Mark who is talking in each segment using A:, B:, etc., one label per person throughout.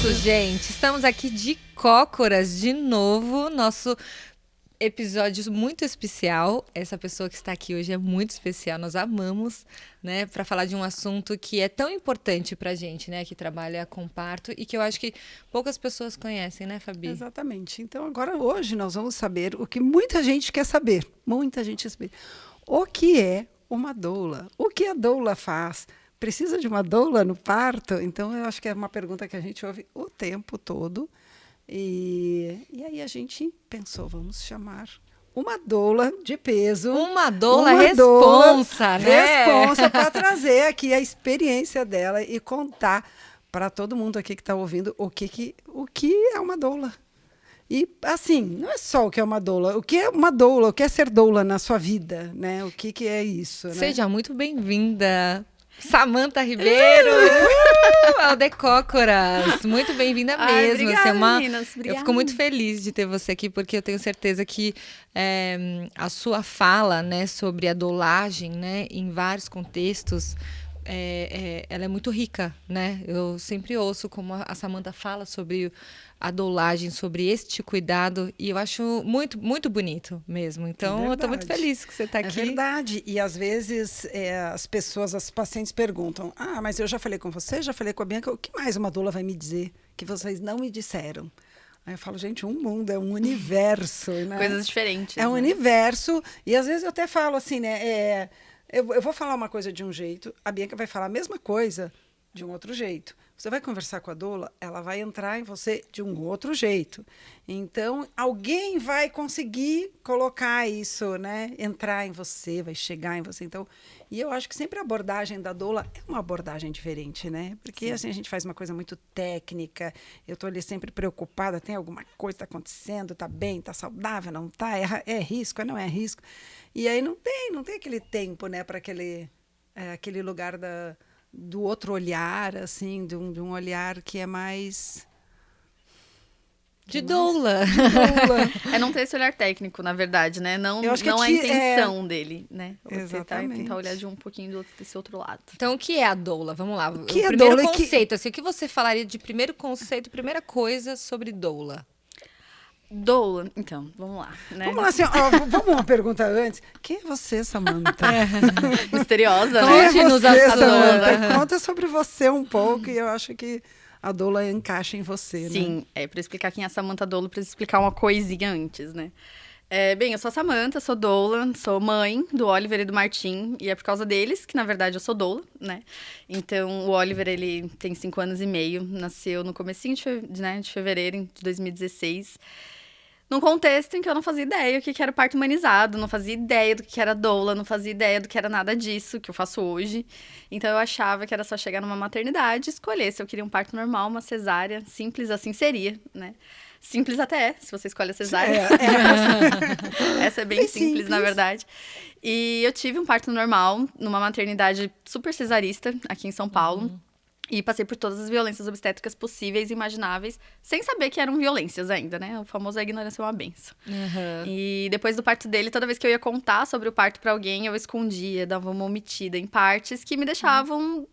A: isso, gente. Estamos aqui de cócoras de novo. Nosso episódio muito especial. Essa pessoa que está aqui hoje é muito especial. Nós amamos, né, para falar de um assunto que é tão importante pra gente, né, que trabalha com parto e que eu acho que poucas pessoas conhecem, né, Fabi?
B: Exatamente. Então, agora, hoje, nós vamos saber o que muita gente quer saber. Muita gente quer saber. O que é uma doula? O que a doula faz? Precisa de uma doula no parto? Então, eu acho que é uma pergunta que a gente ouve o tempo todo. E aí a gente pensou, vamos chamar uma doula de peso.
A: Uma doula responsa, né?
B: Responsa para trazer aqui a experiência dela e contar para todo mundo aqui que está ouvindo o que é uma doula. E, assim, não é só o que é uma doula. O que é uma doula? O que é ser doula na sua vida? Né? O que é isso? Né?
A: Seja muito bem-vinda, Samantha Ribeiro, ao Decócoras. Muito bem-vinda mesmo.
C: Obrigada,
A: Você é
C: meninas. Obrigada.
A: Eu fico muito feliz de ter você aqui, porque eu tenho certeza que a sua fala, né, sobre a doulagem, né, em vários contextos, ela é muito rica, né? Eu sempre ouço como a Samantha fala sobre a doulagem, sobre este cuidado, e eu acho muito, muito bonito mesmo. Então, eu estou muito feliz que você está aqui.
B: É verdade. E, às vezes, as pacientes perguntam, mas eu já falei com você, já falei com a Bianca, o que mais uma doula vai me dizer que vocês não me disseram? Aí eu falo, gente, um mundo, é um universo. Né?
C: Coisas diferentes.
B: É um universo. E, às vezes, eu até falo assim, né? Eu vou falar uma coisa de um jeito, a Bianca vai falar a mesma coisa de um outro jeito. Você vai conversar com a doula, ela vai entrar em você de um outro jeito. Então, alguém vai conseguir colocar isso, né? Entrar em você, vai chegar em você. Então, e eu acho que sempre a abordagem da doula é uma abordagem diferente, né? Porque assim, a gente faz uma coisa muito técnica, eu estou ali sempre preocupada, tem alguma coisa tá acontecendo, tá bem, tá saudável, não tá? É risco, não é risco? E aí não tem aquele tempo, né, para aquele lugar do outro olhar, assim, de um olhar que é mais...
A: De doula.
C: É não ter esse olhar técnico, na verdade, né? Não
B: Eu acho que
C: a intenção dele, né? Você
B: Exatamente.
C: tentar olhar de um pouquinho desse outro lado.
A: Então, o que é a doula? Vamos lá.
B: O que é
A: primeiro
B: doula?
A: conceito, assim, o que você falaria de primeiro conceito, primeira coisa sobre doula?
C: Doula, então, vamos lá. Né?
B: Vamos lá, assim, vamos uma pergunta antes. Quem é você, Samantha?
C: Misteriosa,
B: Quem
C: né?
B: é
A: Conte-nos
B: você,
A: a
B: Samantha?
A: doula.
B: Conta sobre você um pouco e eu acho que a doula encaixa em você, né?
C: Sim, para explicar quem é a Samantha Doula, preciso explicar uma coisinha antes, né? Bem, eu sou a Samantha, sou doula, sou mãe do Oliver e do Martim, e é por causa deles que, na verdade, eu sou doula, né? Então, o Oliver, ele tem 5 anos e meio, nasceu no comecinho de fevereiro de 2016, num contexto em que eu não fazia ideia o que era parto humanizado, não fazia ideia do que era doula, não fazia ideia do que era nada disso que eu faço hoje. Então, eu achava que era só chegar numa maternidade e escolher se eu queria um parto normal, uma cesárea, simples assim seria, né? Simples até se você escolhe a cesárea. Essa é bem simples, na verdade. E eu tive um parto normal numa maternidade super cesarista aqui em São Paulo. E passei por todas as violências obstétricas possíveis e imagináveis, sem saber que eram violências ainda, né? O famoso a ignorância é uma benção. E depois do parto dele, toda vez que eu ia contar sobre o parto pra alguém, eu escondia, dava uma omitida em partes que me deixavam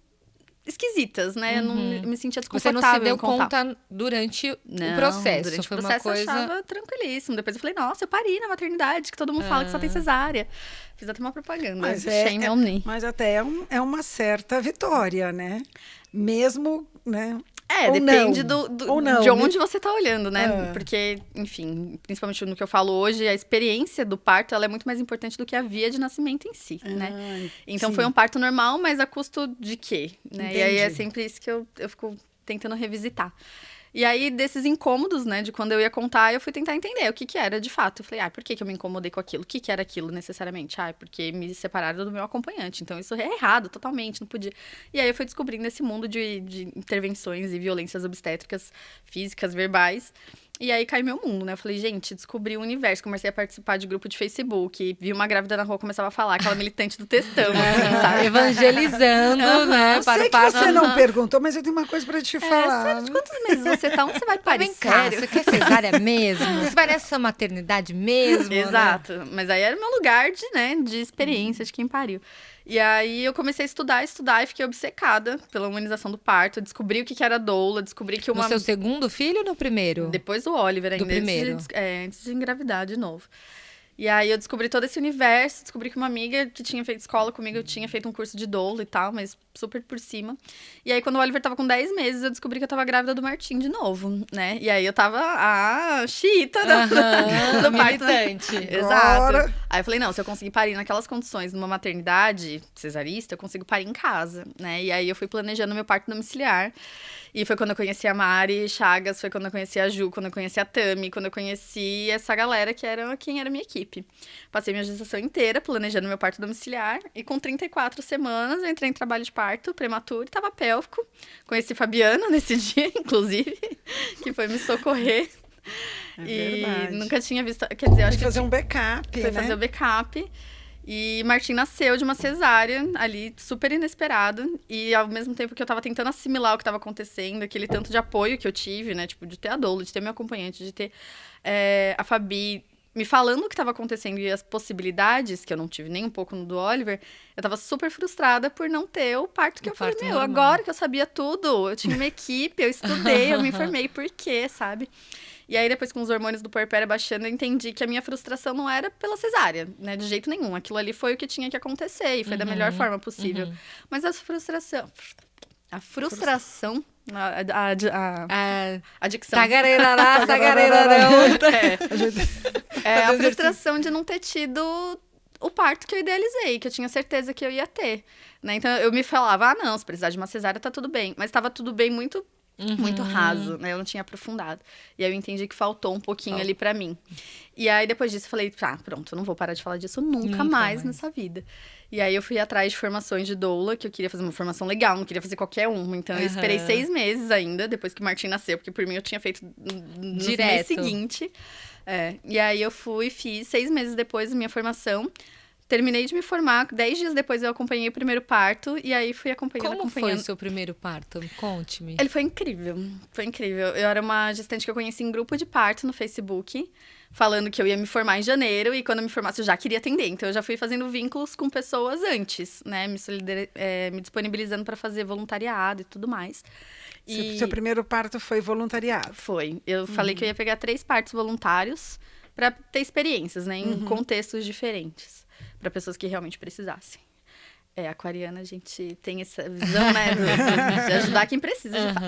C: esquisitas, né? Eu não me sentia desconfortável.
A: Você não se deu
C: em contar.
A: conta durante o processo?
C: Durante
A: foi
C: o processo
A: uma coisa...
C: eu achava tranquilíssimo. Depois eu falei, nossa, eu pari na maternidade, que todo mundo fala que só tem cesárea. Fiz até uma propaganda.
B: Mas
C: Shame on me.
B: Mas até é uma certa vitória, né? Mesmo, né? Ou
C: Depende
B: não.
C: de onde você tá olhando, né? Porque, enfim, principalmente no que eu falo hoje, a experiência do parto, ela é muito mais importante do que a via de nascimento em si, né? Então,
B: sim.
C: foi um parto normal, mas a custo de quê? Né?
B: Entendi.
C: E aí, é sempre isso que eu fico tentando revisitar. E aí, desses incômodos, né, de quando eu ia contar, eu fui tentar entender o que era de fato. Eu falei, por que eu me incomodei com aquilo? O que era aquilo, necessariamente? Porque me separaram do meu acompanhante. Então, isso é errado, totalmente, não podia. E aí, eu fui descobrindo esse mundo de intervenções e violências obstétricas, físicas, verbais. E aí, caiu meu mundo, né? Eu falei, gente, descobri o universo. Comecei a participar de grupo de Facebook. Vi uma grávida na rua, começava a falar, aquela militante do textão, assim, sabe?
A: Evangelizando, né?
B: Eu sei que você não perguntou, mas eu tenho uma coisa pra te falar.
C: Sério, de quantos meses você tá? Onde você vai parir?
A: Vem cá, você quer cesárea mesmo? Você vai nessa maternidade mesmo?
C: Exato. Né? Mas aí era o meu lugar de experiência de quem pariu. E aí eu comecei a estudar e fiquei obcecada pela humanização do parto. Descobri o que que era doula, descobri que uma...
A: No seu segundo filho ou no primeiro?
C: Depois do Oliver ainda,
A: Do primeiro.
C: antes de engravidar de novo. E aí eu descobri todo esse universo, descobri que uma amiga que tinha feito escola comigo tinha feito um curso de doula e tal, mas super por cima. E aí quando o Oliver tava com 10 meses, eu descobri que eu tava grávida do Martim de novo, né? E aí eu tava xiita do parto.
A: Militante.
C: Exato.
B: Agora.
C: Aí eu falei, não, se eu conseguir parir naquelas condições, numa maternidade cesarista, eu consigo parir em casa, né? E aí eu fui planejando meu parto domiciliar. E foi quando eu conheci a Mari Chagas, foi quando eu conheci a Ju, quando eu conheci a Tami, quando eu conheci essa galera que era quem era a minha equipe. Passei minha gestação inteira planejando meu parto domiciliar e com 34 semanas eu entrei em trabalho de parto prematuro e tava pélvico. Conheci Fabiana nesse dia, inclusive, que foi me socorrer.
B: É
C: E
B: verdade.
C: nunca tinha visto, quer dizer, eu acho
B: Foi
C: que
B: fazer um backup,
C: foi
B: né?
C: fazer o backup. E Martim nasceu de uma cesárea ali, super inesperado. E ao mesmo tempo que eu tava tentando assimilar o que tava acontecendo, aquele tanto de apoio que eu tive, né? Tipo, de ter a doula, de ter meu acompanhante, de ter a Fabi me falando o que tava acontecendo e as possibilidades, que eu não tive nem um pouco no do Oliver, eu tava super frustrada por não ter o parto que eu falei,
A: parto
C: meu,
A: normal.
C: agora que eu sabia tudo, eu tinha uma equipe, eu estudei, eu me informei, por quê, sabe? E aí, depois, com os hormônios do puerpério baixando, eu entendi que a minha frustração não era pela cesárea, né? De jeito nenhum. Aquilo ali foi o que tinha que acontecer e foi da melhor forma possível. Mas a frustração... A frustração... A dicção.
A: Tagarerará, tagarerarão.
C: A frustração de não ter tido o parto que eu idealizei, que eu tinha certeza que eu ia ter, né? Então, eu me falava, não, se precisar de uma cesárea, tá tudo bem. Mas tava tudo bem muito raso, né? Eu não tinha aprofundado. E aí eu entendi que faltou um pouquinho ali pra mim. E aí, depois disso, eu falei, pronto, eu não vou parar de falar disso nunca mais nessa vida. E aí, eu fui atrás de formações de doula, que eu queria fazer uma formação legal, não queria fazer qualquer uma. Então, eu esperei 6 meses ainda, depois que o Martim nasceu, porque por mim eu tinha feito no mês seguinte. E aí, eu fiz 6 meses depois da minha formação. Terminei de me formar, 10 dias depois eu acompanhei o primeiro parto, e aí fui acompanhando.
A: Como foi o seu primeiro parto? Conte-me.
C: Ele foi incrível, foi incrível. Eu era uma gestante que eu conheci em grupo de parto no Facebook, falando que eu ia me formar em janeiro, e quando eu me formasse eu já queria atender. Então eu já fui fazendo vínculos com pessoas antes, né? Me disponibilizando para fazer voluntariado e tudo mais.
B: Seu primeiro parto foi voluntariado?
C: Foi. Eu falei que eu ia pegar 3 partos voluntários para ter experiências, né? Em contextos diferentes. Para pessoas que realmente precisassem. Aquariana, a gente tem essa visão, né? De ajudar quem precisa, de fato.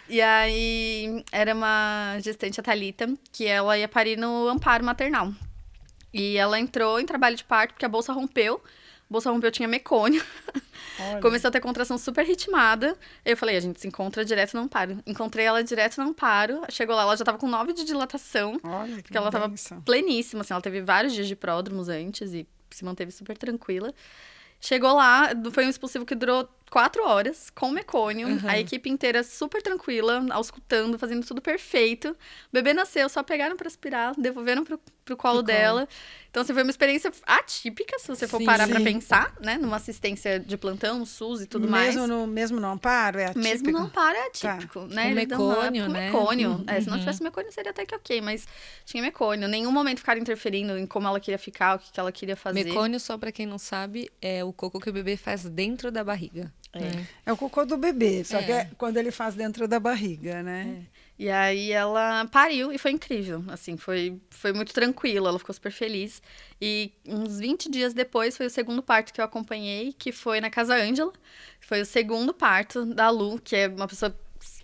C: E aí, era uma gestante, a Thalita, que ela ia parir no amparo maternal. E ela entrou em trabalho de parto, porque a bolsa rompeu. A bolsa rompeu, tinha mecônio. Começou a ter contração super ritmada. Eu falei, a gente se encontra direto no amparo. Encontrei ela direto no amparo. Chegou lá, ela já tava com 9 de dilatação.
B: Olha, que
C: porque ela tava
B: bênção.
C: pleníssima, assim. Ela teve vários dias de pródromos antes e se manteve super tranquila. Chegou lá, foi um expulsivo que durou 4 horas, com mecônio. A equipe inteira super tranquila, auscultando, fazendo tudo perfeito. O bebê nasceu, só pegaram pra aspirar, devolveram pro colo dela. Então, assim, foi uma experiência atípica, se você for parar pra pensar, né? Numa assistência de plantão, SUS e tudo mais.
B: Mesmo no amparo, é atípico?
C: Mesmo no amparo é atípico, né?
A: Com
C: Eles dão lá
A: mecônio,
C: com
A: né?
C: mecônio. Se não tivesse mecônio, seria até que ok, mas tinha mecônio. Nenhum momento ficaram interferindo em como ela queria ficar, o que ela queria fazer.
A: Mecônio, só pra quem não sabe, é o cocô que o bebê faz dentro da barriga. Né?
B: É o cocô do bebê, só que é quando ele faz dentro da barriga, né?
C: E aí ela pariu e foi incrível, assim, foi muito tranquilo, ela ficou super feliz. E uns 20 dias depois foi o segundo parto que eu acompanhei, que foi na Casa Ângela. Foi o segundo parto da Lu, que é uma pessoa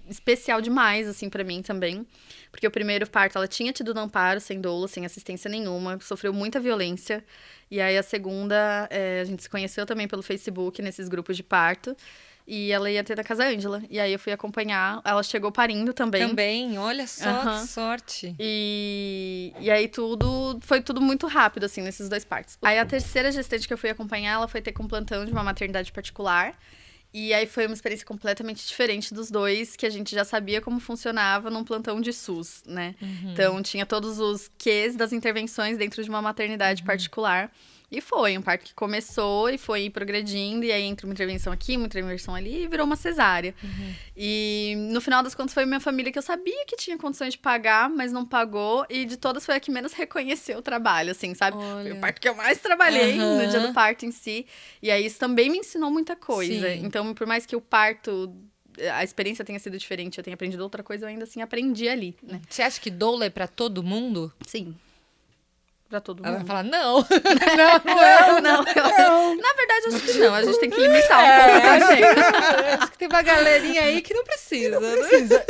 C: especial demais, assim, pra mim também. Porque o primeiro parto ela tinha tido no amparo, sem doula, sem assistência nenhuma, sofreu muita violência. E aí a segunda, a gente se conheceu também pelo Facebook, nesses grupos de parto. E ela ia ter na Casa Ângela. E aí eu fui acompanhar. Ela chegou parindo também.
A: Também, olha só que sorte.
C: E aí foi tudo muito rápido, assim, nesses 2 partos. Aí a terceira gestante que eu fui acompanhar, ela foi ter com plantão de uma maternidade particular. E aí foi uma experiência completamente diferente dos 2, que a gente já sabia como funcionava num plantão de SUS, né? Então, tinha todos os quês das intervenções dentro de uma maternidade particular. E foi um parto que começou e foi progredindo, e aí entra uma intervenção aqui, uma intervenção ali, e virou uma cesárea. E no final das contas foi minha família que eu sabia que tinha condições de pagar, mas não pagou, e de todas foi a que menos reconheceu o trabalho, assim, sabe?
A: Olha.
C: Foi o parto que eu mais trabalhei no dia do parto em si, e aí isso também me ensinou muita coisa.
A: Sim.
C: Então, por mais que o parto, a experiência tenha sido diferente, eu tenha aprendido outra coisa, eu ainda assim aprendi ali, né?
A: Você acha que doula é pra todo mundo?
C: Sim. Pra todo
A: Ela vai
C: mundo.
A: falar, não.
C: Não. Na verdade, eu acho que não. A gente tem que limitar um pouco, tá, gente?
A: Acho que tem uma galerinha aí que não precisa. Né?
B: Precisa.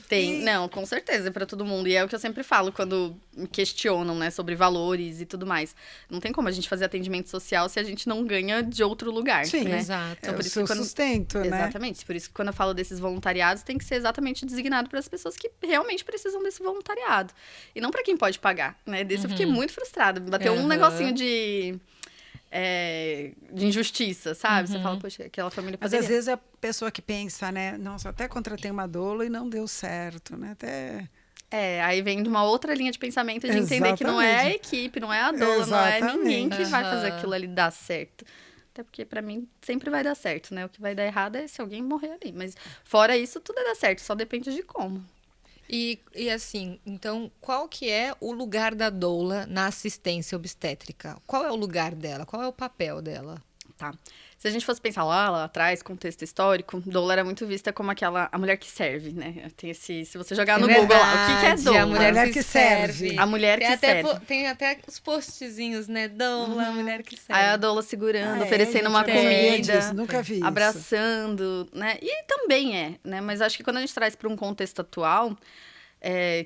C: Tem, não, com certeza, é pra todo mundo. E é o que eu sempre falo quando me questionam, né, sobre valores e tudo mais. Não tem como a gente fazer atendimento social se a gente não ganha de outro lugar,
B: Sim,
C: né?
A: Exato.
C: Então,
B: É
C: por
B: o
C: isso
B: seu
C: que quando...
B: sustento, né?
C: Exatamente. Por isso que quando eu falo desses voluntariados, tem que ser exatamente designado para as pessoas que realmente precisam desse voluntariado. E não para quem pode pagar, né? Desse eu fiquei muito frustrada. Me bateu um negocinho de injustiça, sabe? Você fala, poxa, aquela família
B: Mas
C: poderia...
B: às vezes a pessoa que pensa, né? Nossa, até contratei uma doula e não deu certo, né? Até...
C: Aí vem de uma outra linha de pensamento de entender que não é a equipe, não é a doula, não é ninguém que vai fazer aquilo ali dar certo. Até porque, pra mim, sempre vai dar certo, né? O que vai dar errado é se alguém morrer ali. Mas, fora isso, tudo dá certo. Só depende de como.
A: E assim, então, qual que é o lugar da doula na assistência obstétrica? Qual é o lugar dela? Qual é o papel dela?
C: Tá. Se a gente fosse pensar lá atrás, contexto histórico, doula era muito vista como a mulher que serve, né? Tem se você jogar no Google lá, o que é doula?
A: A mulher que serve.
C: A mulher que serve.
A: Tem até os postzinhos, né? Doula, a mulher que serve.
C: Aí a doula segurando,
B: Ah,
C: oferecendo uma
B: gente, eu não sabia
C: comida,
B: disso, nunca vi isso.
C: abraçando, né? E também né? Mas acho que quando a gente traz para um contexto atual,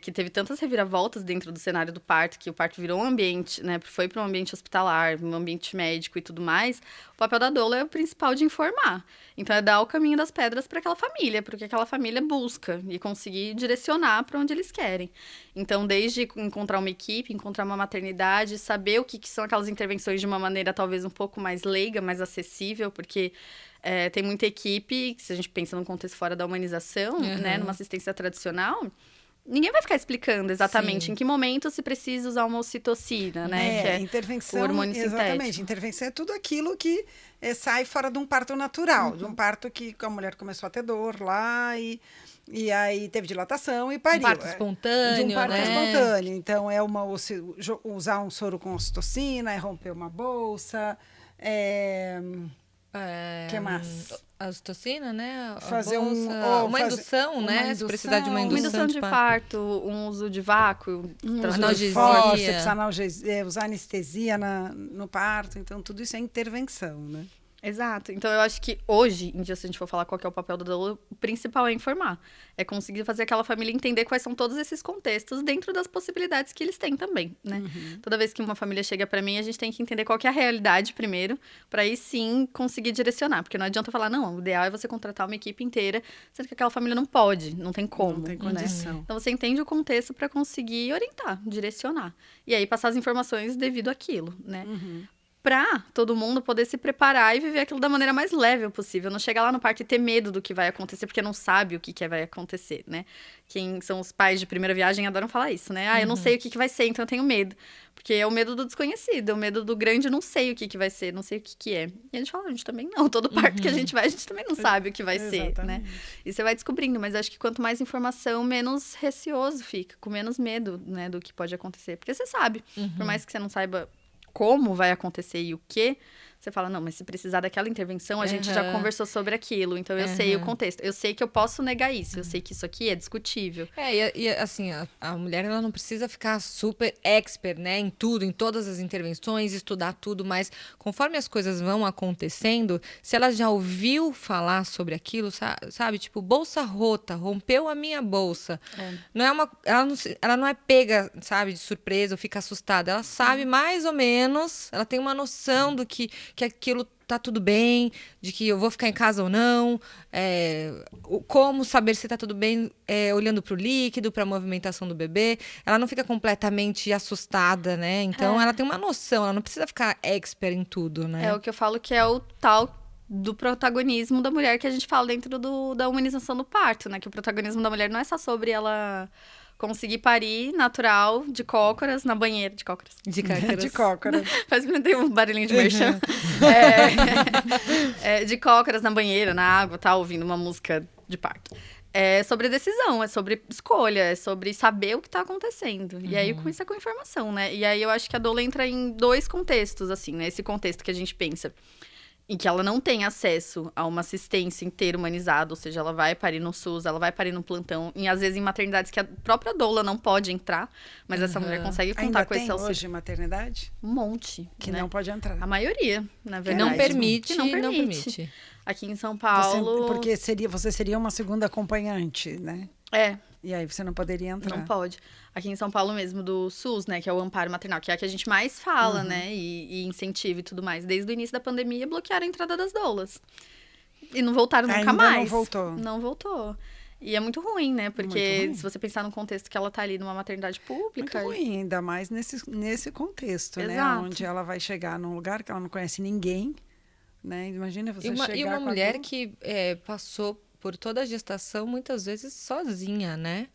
C: que teve tantas reviravoltas dentro do cenário do parto, que o parto virou um ambiente, né? Foi para um ambiente hospitalar, um ambiente médico e tudo mais. O papel da doula é o principal de informar. Então, é dar o caminho das pedras para aquela família, porque aquela família busca e conseguir direcionar para onde eles querem. Então, desde encontrar uma equipe, encontrar uma maternidade, saber o que são aquelas intervenções de uma maneira talvez um pouco mais leiga, mais acessível, porque tem muita equipe, se a gente pensa num contexto fora da humanização, né? Numa assistência tradicional, ninguém vai ficar explicando exatamente em que momento se precisa usar uma ocitocina, né? Que é
B: intervenção,
C: o hormônio
B: exatamente.
C: sintético.
B: Intervenção é tudo aquilo que sai fora de um parto natural, de um parto que a mulher começou a ter dor lá e aí teve dilatação e pariu.
A: Um parto espontâneo,
B: de um parto
A: né?
B: espontâneo. Então, usar um soro com ocitocina, romper uma bolsa, que mais?
A: A ocitocina, né?
B: Fazer
A: uma indução, né? Se precisar de uma
C: Uma indução de
A: parto.
C: parto, um uso de vácuo,
A: analgesia.
B: Forceps, usar anestesia no parto. Então, tudo isso é intervenção, né?
C: Exato. Então, eu acho que hoje em dia, se a gente for falar qual que é o papel da doula, o principal é informar. É conseguir fazer aquela família entender quais são todos esses contextos dentro das possibilidades que eles têm também, né? Toda vez que uma família chega pra mim, a gente tem que entender qual que é a realidade primeiro, pra aí sim conseguir direcionar. Porque não adianta falar, não, o ideal é você contratar uma equipe inteira, sendo que aquela família não pode, não tem como.
B: Não tem
C: né?
B: condição.
C: Então, você entende o contexto pra conseguir orientar, direcionar. E aí, passar as informações devido àquilo, né? Pra todo mundo poder se preparar e viver aquilo da maneira mais leve possível. Não chegar lá no parto e ter medo do que vai acontecer, porque não sabe o que vai acontecer, né? Quem são os pais de primeira viagem adoram falar isso, né? Eu não sei o que vai ser, então eu tenho medo. Porque é o medo do desconhecido, é o medo do grande, não sei o que vai ser, não sei o que é. E a gente fala, a gente também não. Todo parto que a gente vai, a gente também não sabe o que vai ser, né? E você vai descobrindo, mas acho que quanto mais informação, menos receoso fica, com menos medo, né, do que pode acontecer. Porque você sabe, por mais que você não saiba como vai acontecer e o quê, você fala, não, mas se precisar daquela intervenção, a gente já conversou sobre aquilo, então eu sei o contexto. Eu sei que eu posso negar isso, eu sei que isso aqui é discutível.
A: E assim, a mulher, ela não precisa ficar super expert, né, em tudo, em todas as intervenções, estudar tudo, mas conforme as coisas vão acontecendo, se ela já ouviu falar sobre aquilo, sabe, tipo, bolsa rota, rompeu a minha bolsa, não é ela não é pega, sabe, de surpresa ou fica assustada, ela sabe mais ou menos, ela tem uma noção do que aquilo tá tudo bem, de que eu vou ficar em casa ou não, como saber se tá tudo bem olhando pro líquido, pra movimentação do bebê. Ela não fica completamente assustada, né? Então, ela tem uma noção, ela não precisa ficar expert em tudo, né?
C: É o que eu falo que é o tal do protagonismo da mulher que a gente fala dentro da humanização do parto, né? Que o protagonismo da mulher não é só sobre ela conseguir parir natural, de cócoras, na banheira. De cócoras.
A: De cócoras.
B: De cócoras.
C: Faz ter um barulhinho de merchan. De cócoras na banheira, na água, tá? Ouvindo uma música de parto. É sobre decisão, é sobre escolha, é sobre saber o que tá acontecendo. E aí, com isso é com informação, né? E aí, eu acho que a doula entra em 2 contextos, assim, né? Esse contexto que a gente pensa em que ela não tem acesso a uma assistência inteira humanizada, ou seja, ela vai parir no SUS, ela vai parir no plantão, e às vezes em maternidades que a própria doula não pode entrar, mas essa mulher consegue contar
B: Ainda
C: com esse
B: tem
C: auxílio.
B: hoje maternidade?
C: Um monte,
B: Que
C: né?
B: não pode entrar.
C: A maioria, na
A: Que
C: verdade.
A: não permite,
C: Que não
A: não
C: permite.
A: permite.
C: Aqui em São Paulo...
B: Porque você seria uma segunda acompanhante, né?
C: É,
B: E aí você não poderia entrar.
C: não pode. Aqui em São Paulo mesmo, do SUS, né, que é o amparo maternal, que é a que a gente mais fala, né, e incentiva e tudo mais. Desde o início da pandemia, bloquearam a entrada das doulas. E não voltaram nunca
B: Ainda
C: mais.
B: não voltou.
C: Não voltou. E é muito ruim, né, porque
B: Muito ruim.
C: se você pensar no contexto que ela tá ali numa maternidade
B: Muito
C: pública...
B: ruim, ainda mais nesse contexto, né?
C: Exato.
B: Onde ela vai chegar num lugar que ela não conhece ninguém, né? Imagina você chegar
A: E uma
B: com a
A: mulher
B: doula.
A: que passou por toda a gestação, muitas vezes sozinha, né?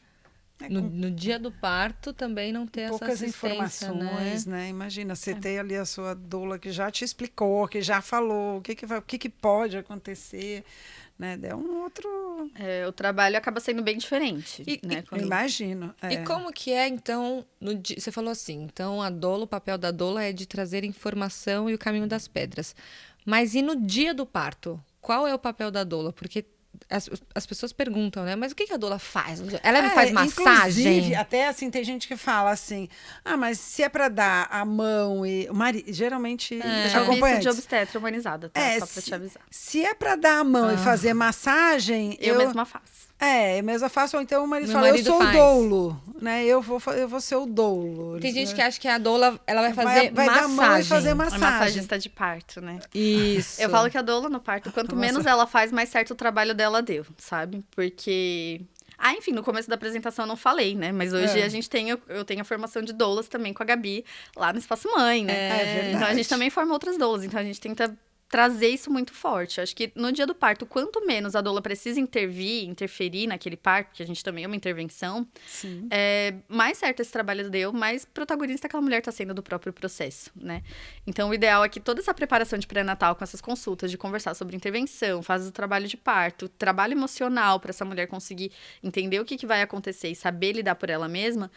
B: É,
A: No dia do parto também não ter essa
B: poucas
A: assistência,
B: informações,
A: né?
B: né? Imagina, você ter ali a sua doula que já te explicou, que já falou o que pode acontecer, né? É um outro...
C: o trabalho acaba sendo bem diferente, né?
B: Eu
C: quando-
B: imagino.
A: E como que é, então, você falou assim, então a doula, o papel da doula é de trazer informação e o caminho das pedras. Mas e no dia do parto? Qual é o papel da doula? Porque as pessoas perguntam, né? Mas o que a doula faz? Ela faz massagem?
B: Inclusive, até assim, tem gente que fala assim, mas se é para dar a mão e... geralmente,
C: Eu já vi isso
B: acompanhante.
C: de obstetra humanizada, tá? Só pra te avisar.
B: Se é para dar a mão e fazer massagem,
C: Eu mesma faço.
B: Eu mesma faço, ou então o marido
A: Meu
B: fala, eu
A: marido
B: sou
A: faz.
B: o doulo, né? Eu vou ser o doulo.
A: Tem gente que acha que a doula ela vai fazer
B: vai dar a mão e fazer
C: A
B: massagem.
C: massagista de parto, né?
A: Isso.
C: Eu falo que a doula no parto, quanto menos ela faz, mais certo o trabalho dela deu, sabe? Porque... enfim, no começo da apresentação eu não falei, né? Mas hoje eu tenho a formação de doulas também com a Gabi, lá no Espaço Mãe, né?
B: É verdade.
C: Então a gente também forma outras doulas, então a gente tenta trazer isso muito forte. Acho que no dia do parto, quanto menos a doula precisa interferir naquele parto, que a gente também é uma intervenção,
B: Sim.
C: mais certo esse trabalho deu, mais protagonista aquela mulher está sendo do próprio processo, né? Então, o ideal é que toda essa preparação de pré-natal, com essas consultas, de conversar sobre intervenção, faz o trabalho de parto, trabalho emocional para essa mulher conseguir entender o que vai acontecer e saber lidar por ela mesma,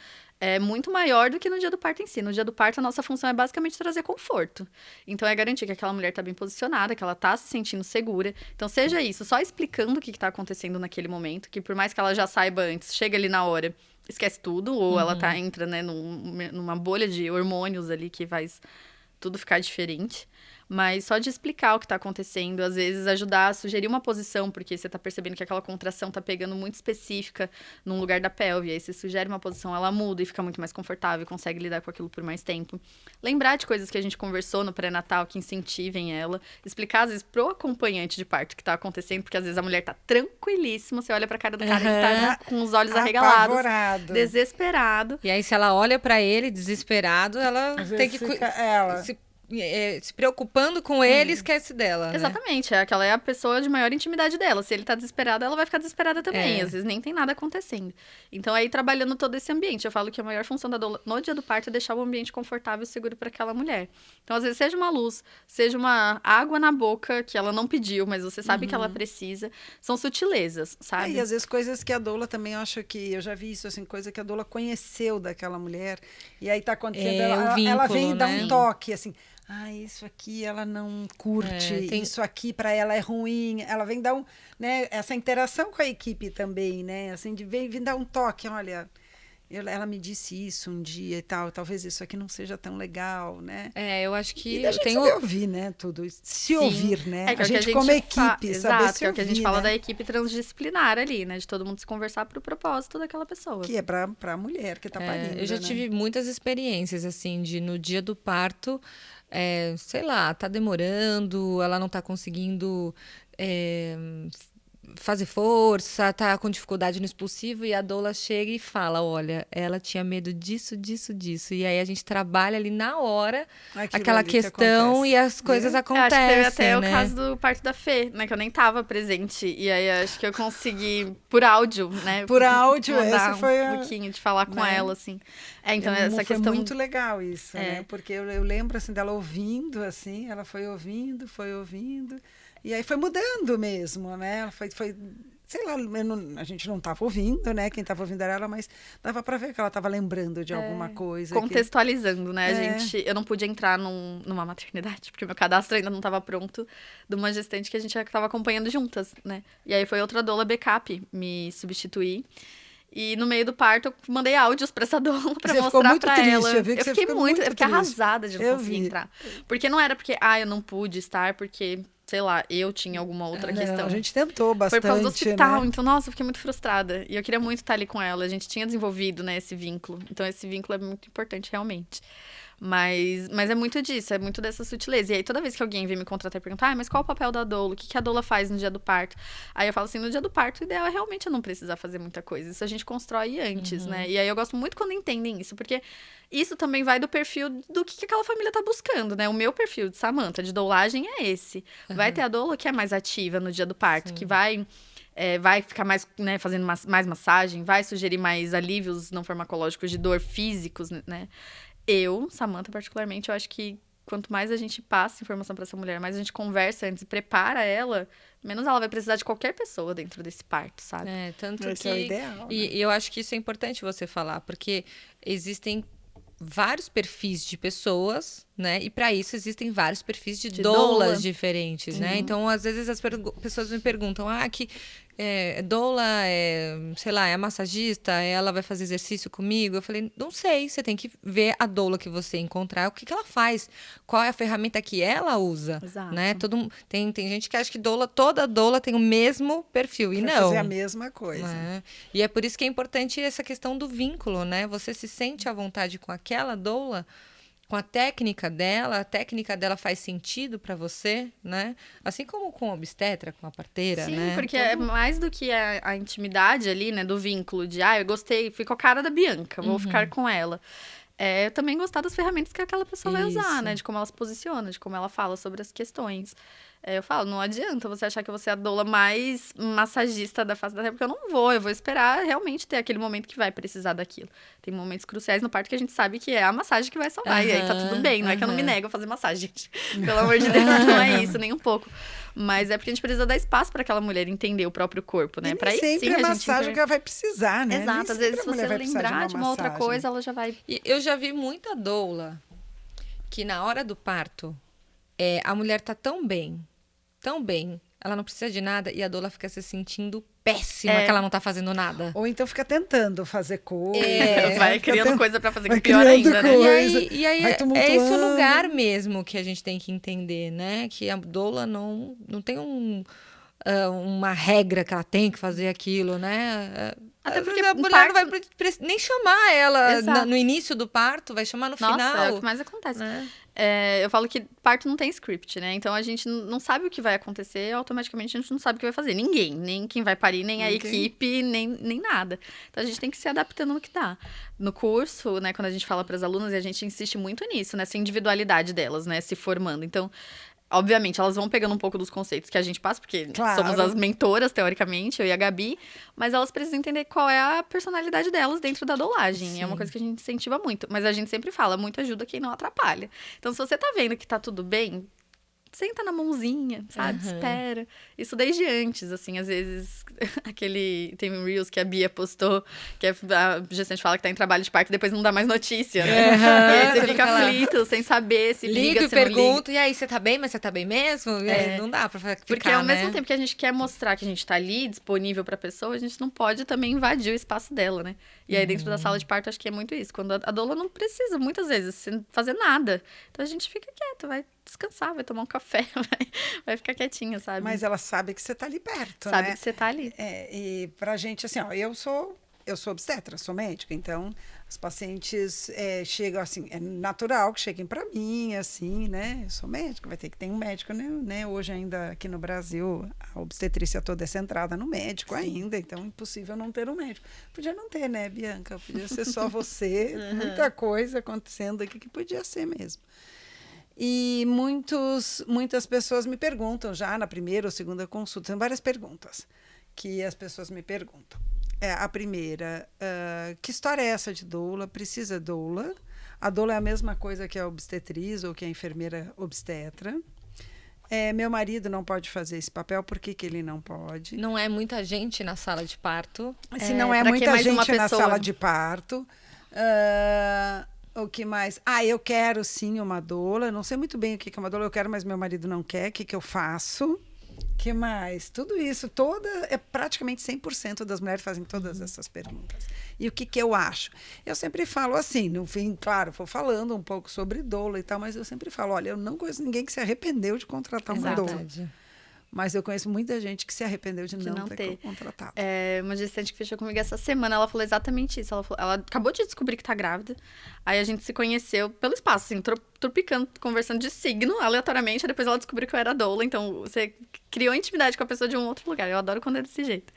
C: é muito maior do que no dia do parto em si. No dia do parto, a nossa função é basicamente trazer conforto. Então, é garantir que aquela mulher está bem posicionada, que ela está se sentindo segura. Então, seja isso, só explicando o que está acontecendo naquele momento, que por mais que ela já saiba antes, chega ali na hora, esquece tudo, ou ela entra, né, numa bolha de hormônios ali que faz tudo ficar diferente. Mas só de explicar o que está acontecendo, às vezes ajudar a sugerir uma posição, porque você está percebendo que aquela contração está pegando muito específica num lugar da pelve. Aí você sugere uma posição, ela muda e fica muito mais confortável, consegue lidar com aquilo por mais tempo. Lembrar de coisas que a gente conversou no pré-natal, que incentivem ela. Explicar, às vezes, pro acompanhante de parto o que está acontecendo, porque às vezes a mulher tá tranquilíssima, você olha pra cara do cara, ele tá com os olhos arregalados,
B: Apavorado.
C: desesperado.
A: E aí, se ela olha pra ele desesperado, ela
B: Às
A: tem
B: vezes
A: que
B: fica ela.
A: se preocupando com ele, esquece dela. Né?
C: Exatamente, aquela é a pessoa de maior intimidade dela. Se ele tá desesperado, ela vai ficar desesperada também. Às vezes nem tem nada acontecendo. Então, aí, trabalhando todo esse ambiente, eu falo que a maior função da doula no dia do parto é deixar o ambiente confortável e seguro para aquela mulher. Então, às vezes, seja uma luz, seja uma água na boca que ela não pediu, mas você sabe que ela precisa. São sutilezas, sabe?
B: E às vezes coisas que a doula também, eu acho que, eu já vi isso, assim, coisa que a doula conheceu daquela mulher, e aí tá acontecendo, ela
A: vínculo,
B: vem dar
A: né?
B: um toque, assim, isso aqui ela não curte, isso aqui para ela é ruim, ela vem dar né, essa interação com a equipe também, né, assim, de vem dar um toque, olha, ela me disse isso um dia e tal, talvez isso aqui não seja tão legal, né?
A: Eu acho que
B: E a gente saber ouvir, né, tudo isso. Se ouvir, né?
C: Que
B: a gente como equipe,
C: Exato,
B: saber se
C: que é o que a gente
B: ouvir,
C: fala
B: né?
C: da equipe transdisciplinar ali, né? De todo mundo se conversar pro propósito daquela pessoa.
B: Que é pra mulher que tá parindo,
A: eu já
B: né?
A: tive muitas experiências, assim, de no dia do parto, sei lá, tá demorando, ela não tá conseguindo fazer força, tá com dificuldade no expulsivo, e a doula chega e fala, olha, ela tinha medo disso, disso, disso. E aí a gente trabalha ali na hora
B: Aquilo
A: aquela
B: ali que
A: questão
B: acontece.
A: e as coisas
C: Eu
A: acontecem,
C: acho que teve até
A: né?
C: o caso do parto da Fê, né? Que eu nem tava presente. E aí acho que eu consegui, por áudio, né?
B: Por áudio,
C: mandar
B: essa foi
C: um pouquinho de falar com
B: né?
C: ela, assim. Então, essa
B: Foi
C: questão.
B: muito legal isso,
C: É.
B: né? Porque eu lembro, assim, dela ouvindo, assim, ela foi ouvindo, e aí foi mudando mesmo, né? Ela foi sei lá, a gente não estava ouvindo, né? Quem estava ouvindo era ela, mas dava para ver que ela estava lembrando de alguma coisa.
C: Contextualizando, né?
B: É.
C: Eu não pude entrar numa maternidade, porque meu cadastro ainda não estava pronto, de uma gestante que a gente estava acompanhando juntas, né? E aí foi outra doula backup me substituir. E no meio do parto, eu mandei áudios pra essa doula pra
B: Você ficou
C: mostrar
B: muito
C: pra
B: triste,
C: ela.
B: eu vi que você
C: fiquei
B: ficou
C: muito,
B: muito
C: eu fiquei
B: triste.
C: arrasada de não
B: Eu
C: conseguir
B: vi.
C: entrar. Porque não era porque, eu não pude estar, porque, sei lá, eu tinha alguma outra
B: Não,
C: questão.
B: a gente tentou bastante,
C: Foi por causa do hospital,
B: né?
C: então, nossa, eu fiquei muito frustrada. E eu queria muito estar ali com ela. A gente tinha desenvolvido, né, esse vínculo. Então, esse vínculo é muito importante, realmente. Mas é muito disso, é muito dessa sutileza. E aí, toda vez que alguém vem me contratar e perguntar, mas qual o papel da doula? O que a doula faz no dia do parto? Aí eu falo assim, no dia do parto, o ideal é realmente eu não precisar fazer muita coisa. Isso a gente constrói antes, né? E aí eu gosto muito quando entendem isso, porque isso também vai do perfil do que aquela família tá buscando, né? O meu perfil de Samantha, de doulagem, é esse. Vai ter a doula que é mais ativa no dia do parto, que vai ficar mais, né, fazendo mais massagem, vai sugerir mais alívios não farmacológicos de dor físicos, né? Eu, Samantha, particularmente, eu acho que quanto mais a gente passa informação para essa mulher, mais a gente conversa antes e prepara ela, menos ela vai precisar de qualquer pessoa dentro desse parto, sabe?
A: Tanto
B: Esse
A: que
B: é o ideal, né?
A: e eu acho que isso é importante você falar, porque existem vários perfis de pessoas, né? E para isso existem vários perfis de doulas
C: doula.
A: diferentes, né? Então, às vezes as pessoas me perguntam: doula sei lá, é massagista, ela vai fazer exercício comigo? Eu falei: não sei, você tem que ver a doula que você encontrar, o que ela faz, qual é a ferramenta que ela usa,
C: Exato.
A: né? Tem gente que acha que toda doula tem o mesmo perfil, e
B: Pra
A: não.
B: fazer a mesma coisa.
A: É. E é por isso que é importante essa questão do vínculo, né? Você se sente à vontade com aquela doula, com a técnica dela faz sentido para você, né? Assim como com a obstetra, com a parteira,
C: Sim,
A: né?
C: porque é mais do que a intimidade ali, né, do vínculo de, eu gostei, fui com a cara da Bianca, vou ficar com ela. Eu também gostar das ferramentas que aquela pessoa vai usar,
A: Isso.
C: né? De como ela se posiciona, de como ela fala sobre as questões. Eu falo, não adianta você achar que você é a doula mais massagista da face da terra, porque eu vou esperar realmente ter aquele momento que vai precisar daquilo. Tem momentos cruciais no parto que a gente sabe que é a massagem que vai salvar, e aí tá tudo bem, não é que eu não me nego a fazer massagem, gente. Pelo amor de Deus, não é isso, nem um pouco. Mas é porque a gente precisa dar espaço para aquela mulher entender o próprio corpo, né?
B: E
C: Pra
B: nem
C: aí
B: sempre
C: sim
B: a
C: gente
B: massagem que ela vai precisar, né?
C: Exato,
B: Nem
C: às
B: sempre
C: vezes
B: a
C: se
B: mulher
C: você
B: vai precisar
C: lembrar de uma outra
B: massagem.
C: coisa, ela já vai...
A: E eu já vi muita doula que na hora do parto, a mulher tá tão bem, ela não precisa de nada e a doula fica se sentindo péssima que ela não tá fazendo nada.
B: Ou então fica tentando fazer coisa.
C: vai
B: fica
C: criando
B: tent-
C: coisa pra fazer,
B: vai
C: que pior
B: criando
C: ainda, né?
B: coisa.
A: E aí
B: vai
A: é esse o
B: tumultuando.
A: lugar mesmo que a gente tem que entender, né? Que a doula não tem uma regra que ela tem que fazer aquilo, né?
C: Até
A: Às
C: porque
A: vezes a
C: um
A: mulher
C: parto-
A: não vai nem chamar ela
C: Exato.
A: no início do parto, vai chamar no
C: Nossa,
A: final.
C: é o que mais acontece.
A: Né?
C: Eu falo que parto não tem script, né? Então a gente não sabe o que vai acontecer, automaticamente a gente não sabe o que vai fazer. Ninguém, nem quem vai parir, nem a equipe, nem nada. Então a gente tem que se adaptando no que dá. No curso, né, quando a gente fala para as alunas, e a gente insiste muito nisso, nessa individualidade delas, né, se formando. Então, obviamente, elas vão pegando um pouco dos conceitos que a gente passa, porque
B: Claro.
C: somos as mentoras, teoricamente, eu e a Gabi, mas elas precisam entender qual é a personalidade delas dentro da doulagem.
A: Sim.
C: É uma coisa que a gente incentiva muito. Mas a gente sempre fala, muito ajuda quem não atrapalha. Então, se você tá vendo que tá tudo bem, senta na mãozinha, sabe? Espera. Isso desde antes, assim, às vezes, tem um Reels que a Bia postou, que a gestante fala que tá em trabalho de parto e depois não dá mais notícia, né? E aí você fica aflito, sem saber se liga,
A: Liga e
C: se não liga.
A: pergunto, e aí, você tá bem? Mas você tá bem mesmo? E aí, não dá pra ficar,
C: Porque ao mesmo
A: né?
C: tempo que a gente quer mostrar que a gente tá ali, disponível pra pessoa, a gente não pode também invadir o espaço dela, né? E aí, dentro da sala de parto, acho que é muito isso. Quando a doula não precisa, muitas vezes, fazer nada. Então, a gente fica quieto, vai descansar, vai tomar um café, vai ficar quietinha, sabe?
B: Mas ela sabe que você está ali perto,
C: Sabe
B: né?
C: que você tá ali.
B: E pra gente, assim, ó, eu sou eu sou obstetra, sou médica, então os pacientes chegam assim, é natural que cheguem para mim, assim, né? Eu sou médica, vai ter que ter um médico, né? Hoje ainda aqui no Brasil, a obstetrícia toda é centrada no médico ainda, então é impossível não ter um médico. Podia não ter, né, Bianca? Podia ser só você, muita coisa acontecendo aqui que podia ser mesmo. E muitas pessoas me perguntam já na primeira ou segunda consulta, tem várias perguntas que as pessoas me perguntam. A primeira, que história é essa de doula? Precisa doula? A doula é a mesma coisa que a obstetriz ou que a enfermeira obstetra. Meu marido não pode fazer esse papel, por que ele não pode?
A: Não é muita gente na sala de parto.
B: Se não é muita gente na sala de parto... o que mais? Eu quero sim uma doula. Não sei muito bem o que é uma doula. Eu quero, mas meu marido não quer. O que eu faço? Que mais? Tudo isso, praticamente 100% das mulheres fazem todas essas perguntas. E o que eu acho? Eu sempre falo assim, no fim, claro, vou falando um pouco sobre doula e tal, mas eu sempre falo, olha, eu não conheço ninguém que se arrependeu de contratar uma doula. Mas eu conheço muita gente que se arrependeu de não ter contratado.
C: Uma gestante que fechou comigo essa semana, ela falou exatamente isso. Ela acabou de descobrir que tá grávida. Aí a gente se conheceu pelo espaço, assim, tropicando, conversando de signo, aleatoriamente. Aí depois ela descobriu que eu era doula. Então, você criou intimidade com a pessoa de um outro lugar. Eu adoro quando é desse jeito.